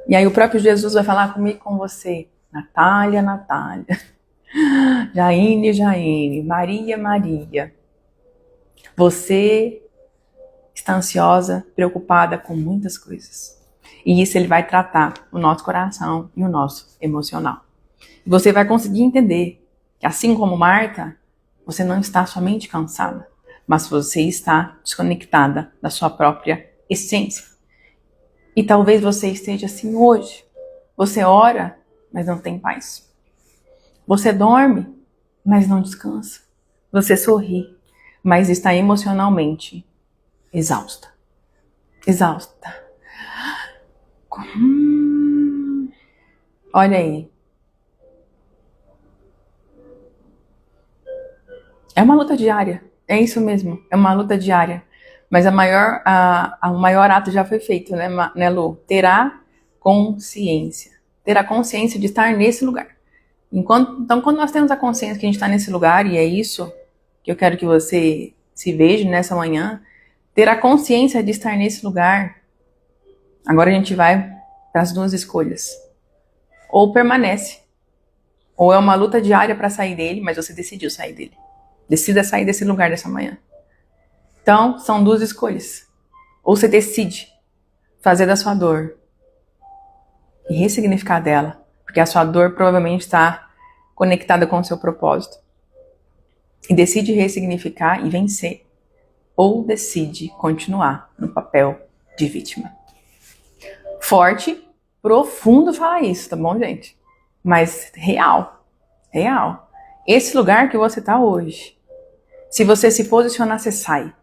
E aí o próprio Jesus vai falar comigo, com você. Natália, Natália. Jaine, Jaine. Maria, Maria. Você está ansiosa, preocupada com muitas coisas. E isso ele vai tratar o nosso coração e o nosso emocional. E você vai conseguir entender que assim como Marta, você não está somente cansada, mas você está desconectada da sua própria essência. E talvez você esteja assim hoje. Você ora, mas não tem paz. Você dorme, mas não descansa. Você sorri, mas está emocionalmente exausta. Exausta. Olha aí. É uma luta diária. É isso mesmo. É uma luta diária. Mas o maior ato já foi feito, né, Lu? Ter a consciência. Ter a consciência de estar nesse lugar. Então, quando nós temos a consciência que a gente está nesse lugar, e é isso que eu quero que você se veja nessa manhã, ter a consciência de estar nesse lugar, agora a gente vai para as duas escolhas. Ou permanece, ou é uma luta diária para sair dele, mas você decidiu sair dele. Decida sair desse lugar dessa manhã. Então, são duas escolhas. Ou você decide fazer da sua dor e ressignificar dela, porque a sua dor provavelmente está conectada com o seu propósito, e decide ressignificar e vencer, ou decide continuar no papel de vítima. Forte, profundo falar isso, tá bom, gente? Mas real. Esse lugar que você tá hoje, se você se posicionar, você sai.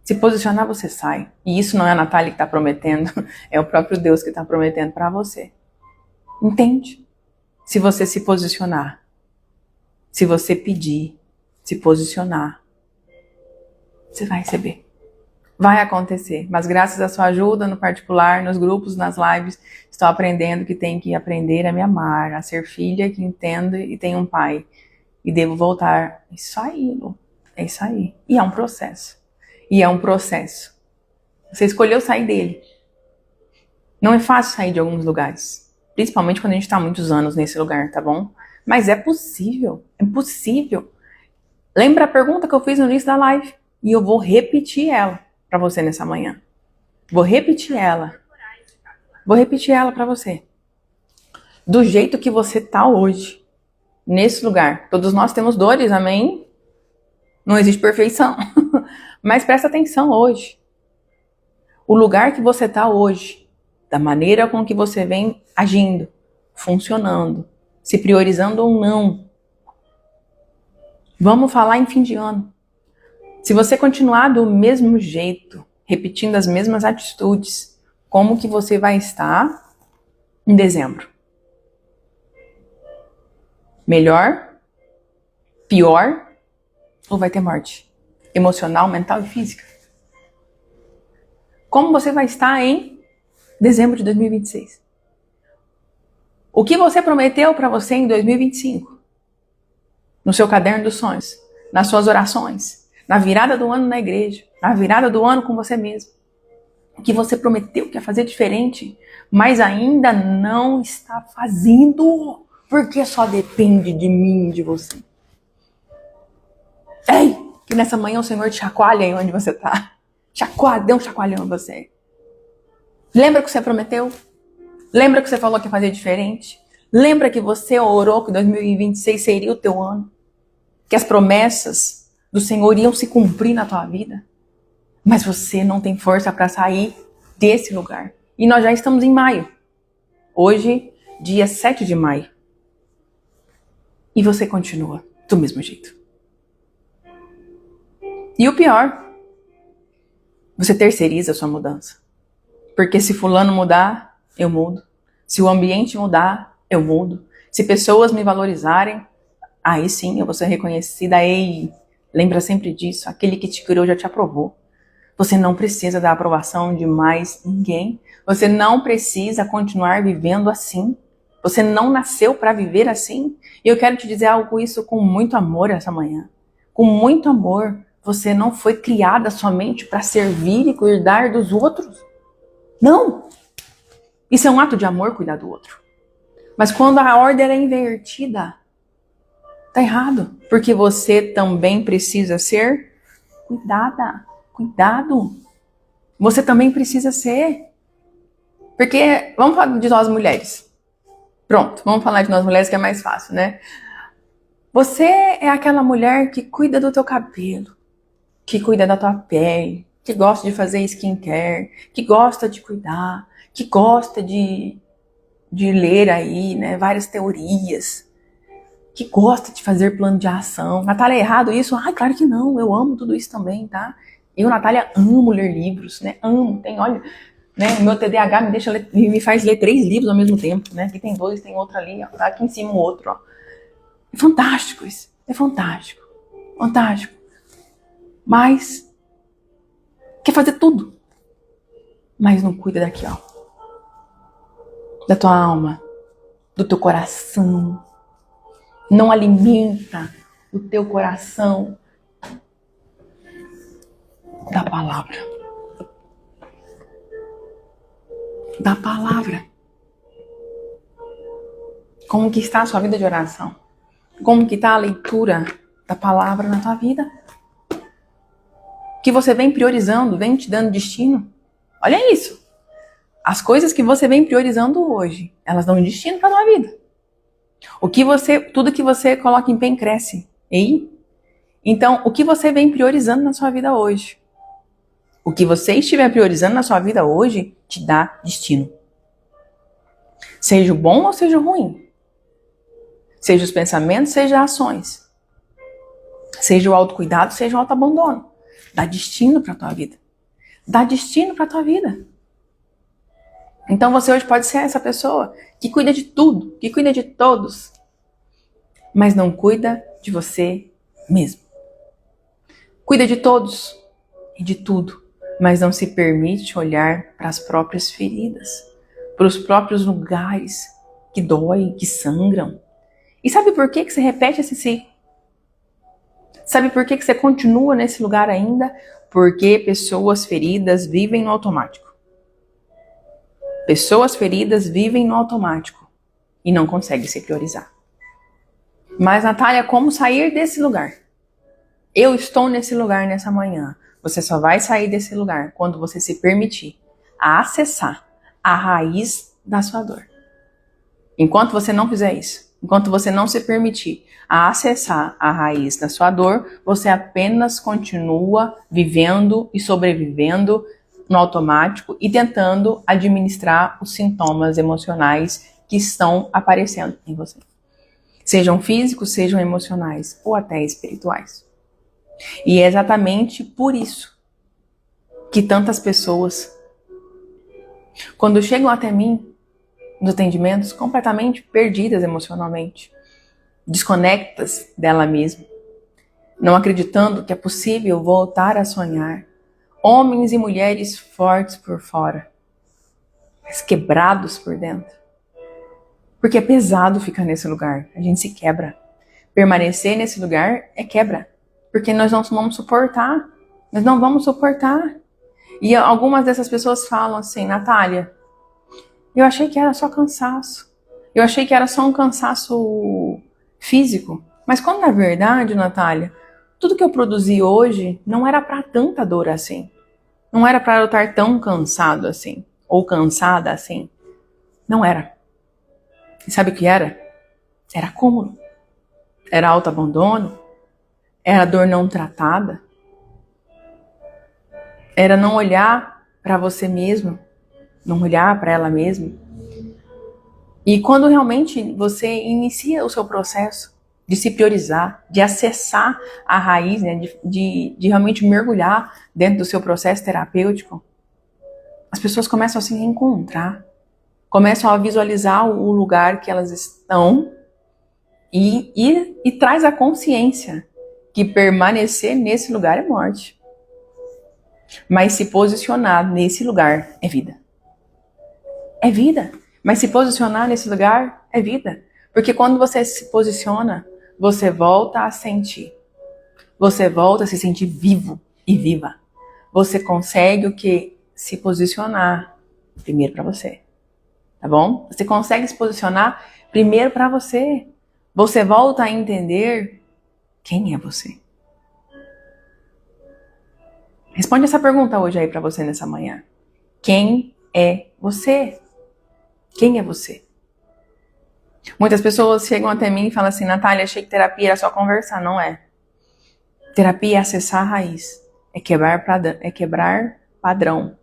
Se posicionar, você sai. E isso não é a Natália que está prometendo, é o próprio Deus que está prometendo para você. Entende? Se você se posicionar, se você pedir, se posicionar, você vai receber. Vai acontecer. Mas graças à sua ajuda no particular, nos grupos, nas lives, estou aprendendo que tenho que aprender a me amar, a ser filha que entendo e tem um pai. E devo voltar. Isso aí, Lu. É isso aí. E é um processo. Você escolheu sair dele. Não é fácil sair de alguns lugares. Principalmente quando a gente está há muitos anos nesse lugar, tá bom? Mas é possível. É possível. Lembra a pergunta que eu fiz no início da live? E eu vou repetir ela para você nessa manhã. Vou repetir ela para você. Do jeito que você tá hoje. Nesse lugar. Todos nós temos dores, amém? Não existe perfeição. Mas presta atenção hoje. O lugar que você está hoje, da maneira com que você vem agindo, funcionando, se priorizando ou não. Vamos falar em fim de ano. Se você continuar do mesmo jeito, repetindo as mesmas atitudes, como que você vai estar em dezembro? Melhor? Pior? Ou vai ter morte? Emocional, mental e física? Como você vai estar em dezembro de 2026? O que você prometeu para você em 2025? No seu caderno dos sonhos, nas suas orações, na virada do ano na igreja, na virada do ano com você mesmo. O que você prometeu que ia fazer diferente, mas ainda não está fazendo, porque só depende de mim e de você. Ei! Que nessa manhã o Senhor te chacoalha aí onde você tá. Dê um chacoalhão em você. Lembra que você prometeu? Lembra que você falou que ia fazer diferente? Lembra que você orou que 2026 seria o teu ano? Que as promessas do Senhor iam se cumprir na tua vida? Mas você não tem força para sair desse lugar. E nós já estamos em maio. Hoje, dia 7 de maio. E você continua do mesmo jeito. E o pior, você terceiriza a sua mudança. Porque se fulano mudar, eu mudo. Se o ambiente mudar, eu mudo. Se pessoas me valorizarem, aí sim eu vou ser reconhecida. Ei, lembra sempre disso, aquele que te criou já te aprovou. Você não precisa da aprovação de mais ninguém. Você não precisa continuar vivendo assim. Você não nasceu para viver assim. E eu quero te dizer algo isso com muito amor essa manhã. Com muito amor. Você não foi criada somente para servir e cuidar dos outros. Não! Isso é um ato de amor, cuidar do outro. Mas quando a ordem é invertida, tá errado. Porque você também precisa ser cuidada. Cuidado. Você também precisa ser. Porque, vamos falar de nós mulheres. Pronto, vamos falar de nós mulheres que é mais fácil, né? Você é aquela mulher que cuida do teu cabelo, que cuida da tua pele, que gosta de fazer skincare, que gosta de cuidar, que gosta de ler aí, né, várias teorias, que gosta de fazer plano de ação. Natália, é errado isso? Ai, claro que não, eu amo tudo isso também, tá? Eu, Natália, amo ler livros, né? Amo, olha, né? Meu TDAH me faz ler 3 livros ao mesmo tempo, né? Aqui tem 2, tem outro ali, ó, tá aqui em cima o outro, ó. É fantástico isso, é fantástico, fantástico. Mas quer fazer tudo, mas não cuida daqui, ó, da tua alma, do teu coração. Não alimenta o teu coração da palavra. Da palavra. Como que está a sua vida de oração? Como que está a leitura da palavra na tua vida? que você vem priorizando, vem te dando destino. Olha isso. As coisas que você vem priorizando hoje, elas dão destino para a tua vida. Tudo que você coloca em empenho cresce. Então, o que você vem priorizando na sua vida hoje? O que você estiver priorizando na sua vida hoje te dá destino. Seja o bom ou seja o ruim. Seja os pensamentos, seja as ações. Seja o autocuidado, seja o autoabandono. Dá destino para a tua vida. Dá destino para a tua vida. Então você hoje pode ser essa pessoa que cuida de tudo, que cuida de todos, mas não cuida de você mesmo. Cuida de todos e de tudo, mas não se permite olhar para as próprias feridas, para os próprios lugares que doem, que sangram. E sabe por que você repete esse ciclo? Sabe por que você continua nesse lugar ainda? Porque pessoas feridas vivem no automático. Pessoas feridas vivem no automático e não conseguem se priorizar. Mas, Natália, como sair desse lugar? Eu estou nesse lugar nessa manhã. Você só vai sair desse lugar quando você se permitir a acessar a raiz da sua dor. Enquanto você não fizer isso, enquanto você não se permitir a acessar a raiz da sua dor, você apenas continua vivendo e sobrevivendo no automático e tentando administrar os sintomas emocionais que estão aparecendo em você. Sejam físicos, sejam emocionais ou até espirituais. E é exatamente por isso que tantas pessoas, quando chegam até mim, nos atendimentos, completamente perdidas emocionalmente, desconectas dela mesma, não acreditando que é possível voltar a sonhar, homens e mulheres fortes por fora, mas quebrados por dentro. Porque é pesado ficar nesse lugar, a gente se quebra. Permanecer nesse lugar é quebra, porque nós não vamos suportar, nós não vamos suportar. E algumas dessas pessoas falam assim, Natália, eu achei que era só cansaço, eu achei que era só um cansaço físico, mas quando na verdade, Natália, tudo que eu produzi hoje não era para tanta dor assim. Não era para eu estar tão cansado assim, ou cansada assim. Não era. E sabe o que era? Era acúmulo. Era autoabandono. Era dor não tratada. Era não olhar para você mesmo. Não olhar para ela mesma. E quando realmente você inicia o seu processo de se priorizar, de acessar a raiz, né, de realmente mergulhar dentro do seu processo terapêutico, as pessoas começam a se reencontrar, começam a visualizar o lugar que elas estão e traz a consciência que permanecer nesse lugar é morte. Mas se posicionar nesse lugar é vida. É vida. Mas se posicionar nesse lugar é vida. Porque quando você se posiciona, você volta a sentir. Você volta a se sentir vivo e viva. Você consegue o que? Se posicionar primeiro para você. Tá bom? Você consegue se posicionar primeiro para você. Você volta a entender quem é você. Responde essa pergunta hoje aí para você nessa manhã. Quem é você? Quem é você? Muitas pessoas chegam até mim e falam assim, Natália, achei que terapia era só conversar. Não é. Terapia é acessar a raiz. É quebrar padrão.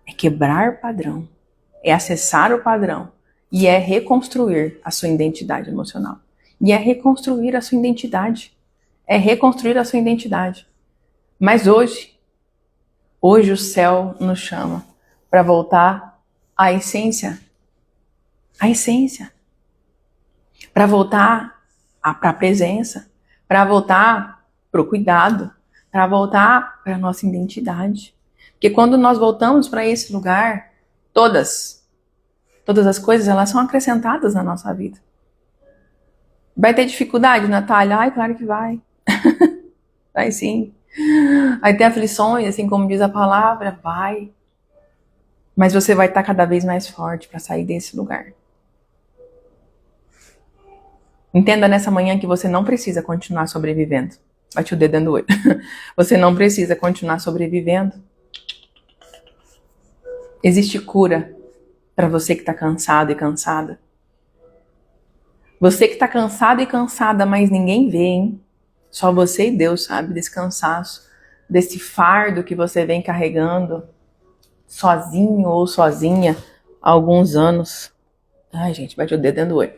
É quebrar padrão. É acessar o padrão. E é reconstruir a sua identidade emocional. E é reconstruir a sua identidade. É reconstruir a sua identidade. Mas hoje o céu nos chama para voltar à essência. A essência. Para voltar para a presença. Para voltar para o cuidado. Para voltar para a nossa identidade. Porque quando nós voltamos para esse lugar, todas as coisas, elas são acrescentadas na nossa vida. Vai ter dificuldade, Natália? Ai, claro que vai. Vai sim. Vai ter aflições, assim como diz a palavra, vai. Mas você vai estar cada vez mais forte para sair desse lugar. Entenda nessa manhã que você não precisa continuar sobrevivendo. Bate o dedo dentro do olho. Você não precisa continuar sobrevivendo. Existe cura para você que tá cansado e cansada. Você que tá cansado e cansada, mas ninguém vê, hein? Só você e Deus sabe desse cansaço, desse fardo que você vem carregando sozinho ou sozinha há alguns anos. Ai, gente, bate o dedo dentro do olho.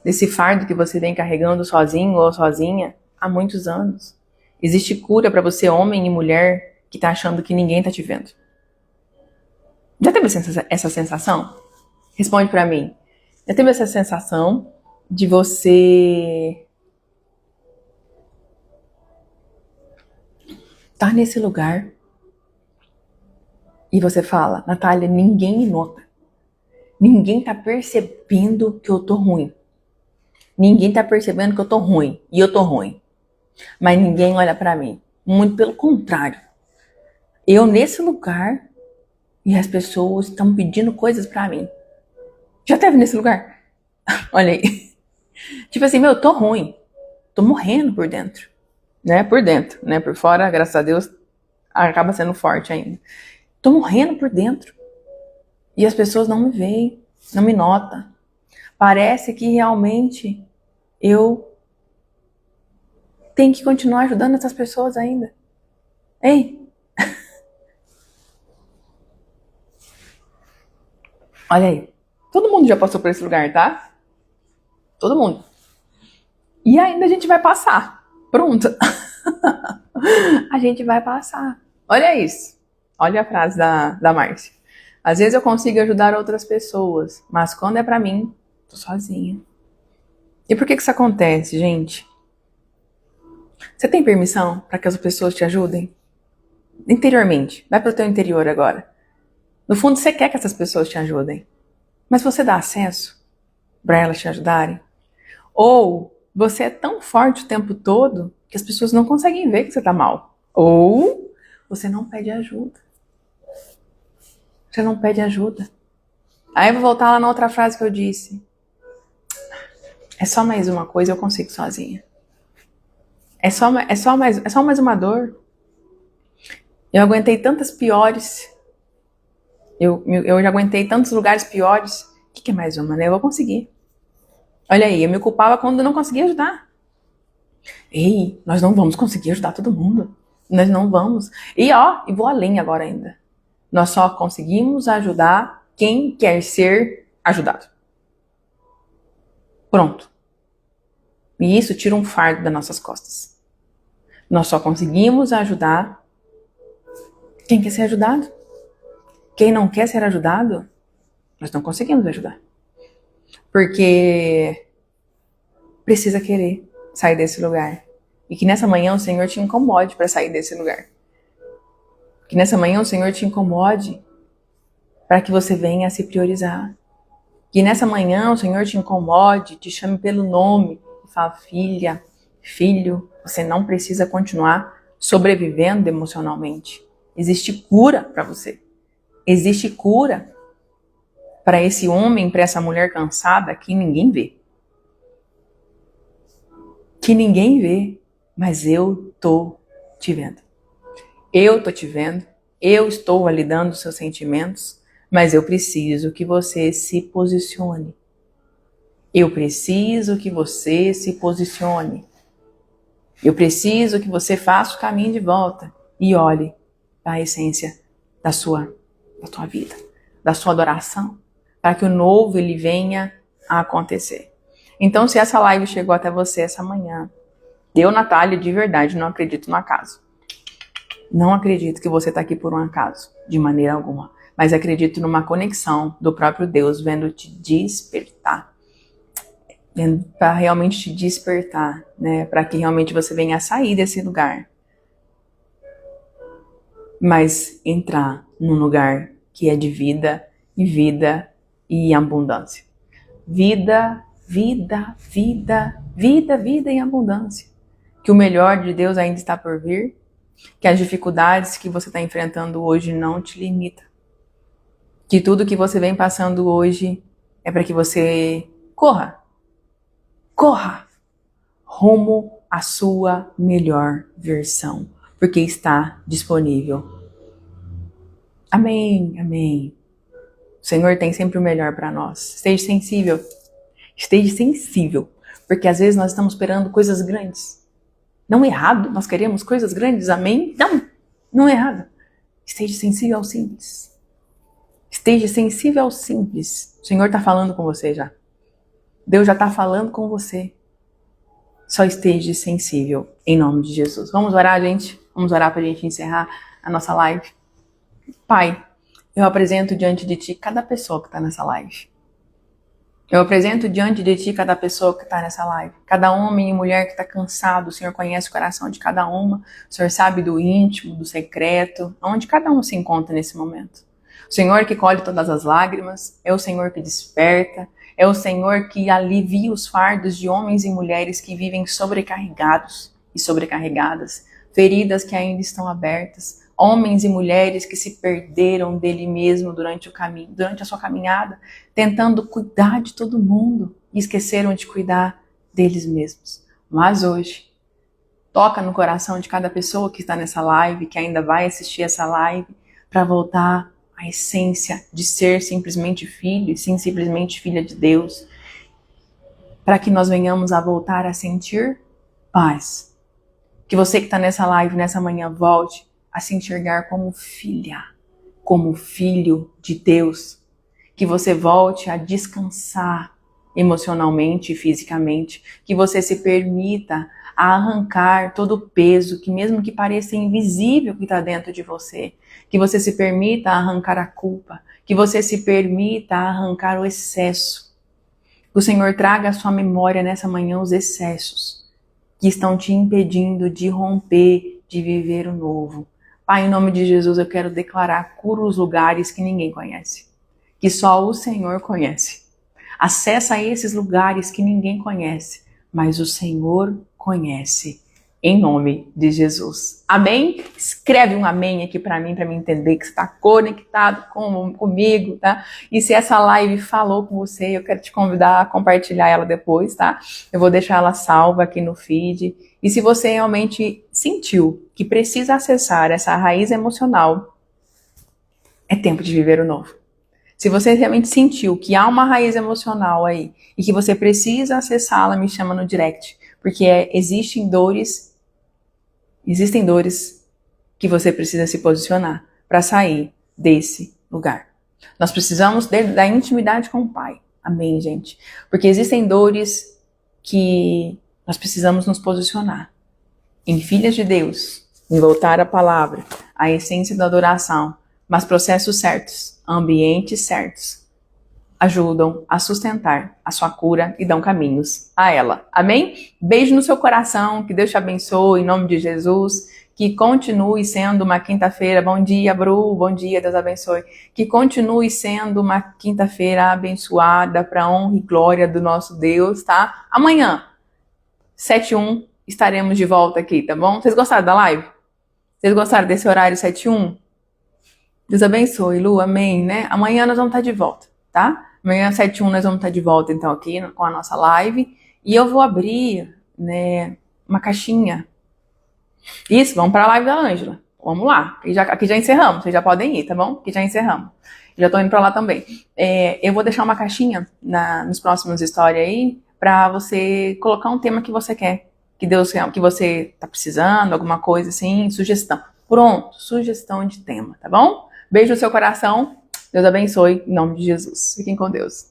Desse fardo que você vem carregando sozinho ou sozinha há muitos anos. Existe cura para você, homem e mulher, que tá achando que ninguém tá te vendo. Já teve essa sensação? Responde pra mim. Já teve essa sensação de você estar nesse lugar e você fala, Natália, ninguém me nota. Ninguém tá percebendo que eu tô ruim. Ninguém tá percebendo que eu tô ruim. E eu tô ruim. Mas ninguém olha pra mim. Muito pelo contrário. Eu nesse lugar e as pessoas estão pedindo coisas pra mim. Já teve nesse lugar? Olha aí. Tipo assim, eu tô ruim. Tô morrendo por dentro. Né? Por dentro, né? Por fora, graças a Deus, acaba sendo forte ainda. Tô morrendo por dentro. E as pessoas não me veem, não me notam. Parece que realmente eu tenho que continuar ajudando essas pessoas ainda. Ei! Olha aí. Todo mundo já passou por esse lugar, tá? Todo mundo. E ainda a gente vai passar. Pronto. A gente vai passar. Olha isso. Olha a frase da Márcia. Às vezes eu consigo ajudar outras pessoas, mas quando é pra mim, tô sozinha. E por que isso acontece, gente? Você tem permissão para que as pessoas te ajudem? Interiormente. Vai pro teu interior agora. No fundo, você quer que essas pessoas te ajudem. Mas você dá acesso para elas te ajudarem? Ou você é tão forte o tempo todo que as pessoas não conseguem ver que você tá mal. Ou você não pede ajuda. Você não pede ajuda. Aí eu vou voltar lá na outra frase que eu disse. É só mais uma coisa, eu consigo sozinha. É só mais uma dor. Eu aguentei tantas piores. Eu já aguentei tantos lugares piores. O que é mais uma, né? Eu vou conseguir. Olha aí, eu me culpava quando eu não conseguia ajudar. Ei, nós não vamos conseguir ajudar todo mundo. Nós não vamos. E vou além agora ainda. Nós só conseguimos ajudar quem quer ser ajudado. Pronto. E isso tira um fardo das nossas costas. Nós só conseguimos ajudar quem quer ser ajudado. Quem não quer ser ajudado, nós não conseguimos ajudar. Porque precisa querer sair desse lugar. E que nessa manhã o Senhor te incomode para sair desse lugar. Que nessa manhã o Senhor te incomode para que você venha a se priorizar. Que nessa manhã o Senhor te incomode, te chame pelo nome e fala, filha, filho, você não precisa continuar sobrevivendo emocionalmente. Existe cura para você. Existe cura para esse homem, para essa mulher cansada que ninguém vê. Que ninguém vê, mas eu tô te vendo. Eu tô te vendo, eu estou validando os seus sentimentos, mas eu preciso que você se posicione. Eu preciso que você se posicione. Eu preciso que você faça o caminho de volta e olhe para a essência da tua vida, da sua adoração, para que o novo ele venha a acontecer. Então, se essa live chegou até você essa manhã, eu, Natália, de verdade não acredito no acaso. Não acredito que você está aqui por um acaso, de maneira alguma. Mas acredito numa conexão do próprio Deus, vendo te despertar. Para realmente te despertar, né? Para que realmente você venha a sair desse lugar. Mas entrar num lugar que é de vida e abundância. Vida, vida, vida, vida, vida em abundância. Que o melhor de Deus ainda está por vir. Que as dificuldades que você está enfrentando hoje não te limitam. Que tudo que você vem passando hoje é para que você corra rumo a sua melhor versão, porque está disponível. Amém, amém. O Senhor tem sempre o melhor para nós. Esteja sensível, porque às vezes nós estamos esperando coisas grandes. Não é errado, nós queremos coisas grandes, amém? Não é errado. Esteja sensível ao simples. Esteja sensível ao simples. O Senhor está falando com você já. Deus já está falando com você. Só esteja sensível, em nome de Jesus. Vamos orar, gente? Vamos orar para a gente encerrar a nossa live. Pai, eu apresento diante de Ti cada pessoa que está nessa live. Eu apresento diante de Ti cada pessoa que está nessa live. Cada homem e mulher que está cansado, o Senhor conhece o coração de cada uma. O Senhor sabe do íntimo, do secreto, onde cada um se encontra nesse momento. O Senhor que colhe todas as lágrimas, é o Senhor que desperta, é o Senhor que alivia os fardos de homens e mulheres que vivem sobrecarregados e sobrecarregadas, feridas que ainda estão abertas, homens e mulheres que se perderam dele mesmo durante o caminho, durante a sua caminhada, tentando cuidar de todo mundo e esqueceram de cuidar deles mesmos. Mas hoje, toca no coração de cada pessoa que está nessa live, que ainda vai assistir essa live, para voltar à essência de ser simplesmente filho e sim simplesmente filha de Deus, para que nós venhamos a voltar a sentir paz. Que você que está nessa live, nessa manhã, volte a se enxergar como filha, como filho de Deus. Que você volte a descansar emocionalmente e fisicamente. Que você se permita a arrancar todo o peso, que mesmo que pareça invisível que está dentro de você. Que você se permita arrancar a culpa. Que você se permita arrancar o excesso. Que o Senhor traga à sua memória nessa manhã os excessos que estão te impedindo de romper, de viver o novo. Pai, em nome de Jesus, eu quero declarar cura os lugares que ninguém conhece, que só o Senhor conhece. Acessa esses lugares que ninguém conhece, mas o Senhor conhece, em nome de Jesus. Amém? Escreve um amém aqui para mim entender que você está conectado comigo, tá? E se essa live falou com você, eu quero te convidar a compartilhar ela depois, tá? Eu vou deixar ela salva aqui no feed. E se você realmente sentiu que precisa acessar essa raiz emocional, é tempo de viver o novo. Se você realmente sentiu que há uma raiz emocional aí e que você precisa acessá-la, me chama no direct. Porque existem dores que você precisa se posicionar para sair desse lugar. Nós precisamos da intimidade com o Pai. Amém, gente? Porque existem dores que nós precisamos nos posicionar. Em filhas de Deus, em voltar à palavra, à essência da adoração, mas processos certos, ambientes certos, ajudam a sustentar a sua cura e dão caminhos a ela. Amém? Beijo no seu coração, que Deus te abençoe, em nome de Jesus, que continue sendo uma quinta-feira, bom dia, Bru, bom dia, Deus abençoe, que continue sendo uma quinta-feira abençoada para a honra e glória do nosso Deus, tá? Amanhã, 7:01, estaremos de volta aqui, tá bom? Vocês gostaram da live? Vocês gostaram desse horário 7:01? Deus abençoe, Lu, amém, né? Amanhã nós vamos estar de volta, tá? Amanhã, 7:01, nós vamos estar de volta, então, aqui com a nossa live. E eu vou abrir, né, uma caixinha. Isso, vamos para a live da Ângela. Vamos lá. Aqui já encerramos, vocês já podem ir, tá bom? Aqui já encerramos. Já tô indo para lá também. Eu vou deixar uma caixinha nos próximos stories aí, para você colocar um tema que você quer. Que você tá precisando, alguma coisa assim, sugestão. Pronto, sugestão de tema, tá bom? Beijo no seu coração. Deus abençoe, em nome de Jesus. Fiquem com Deus.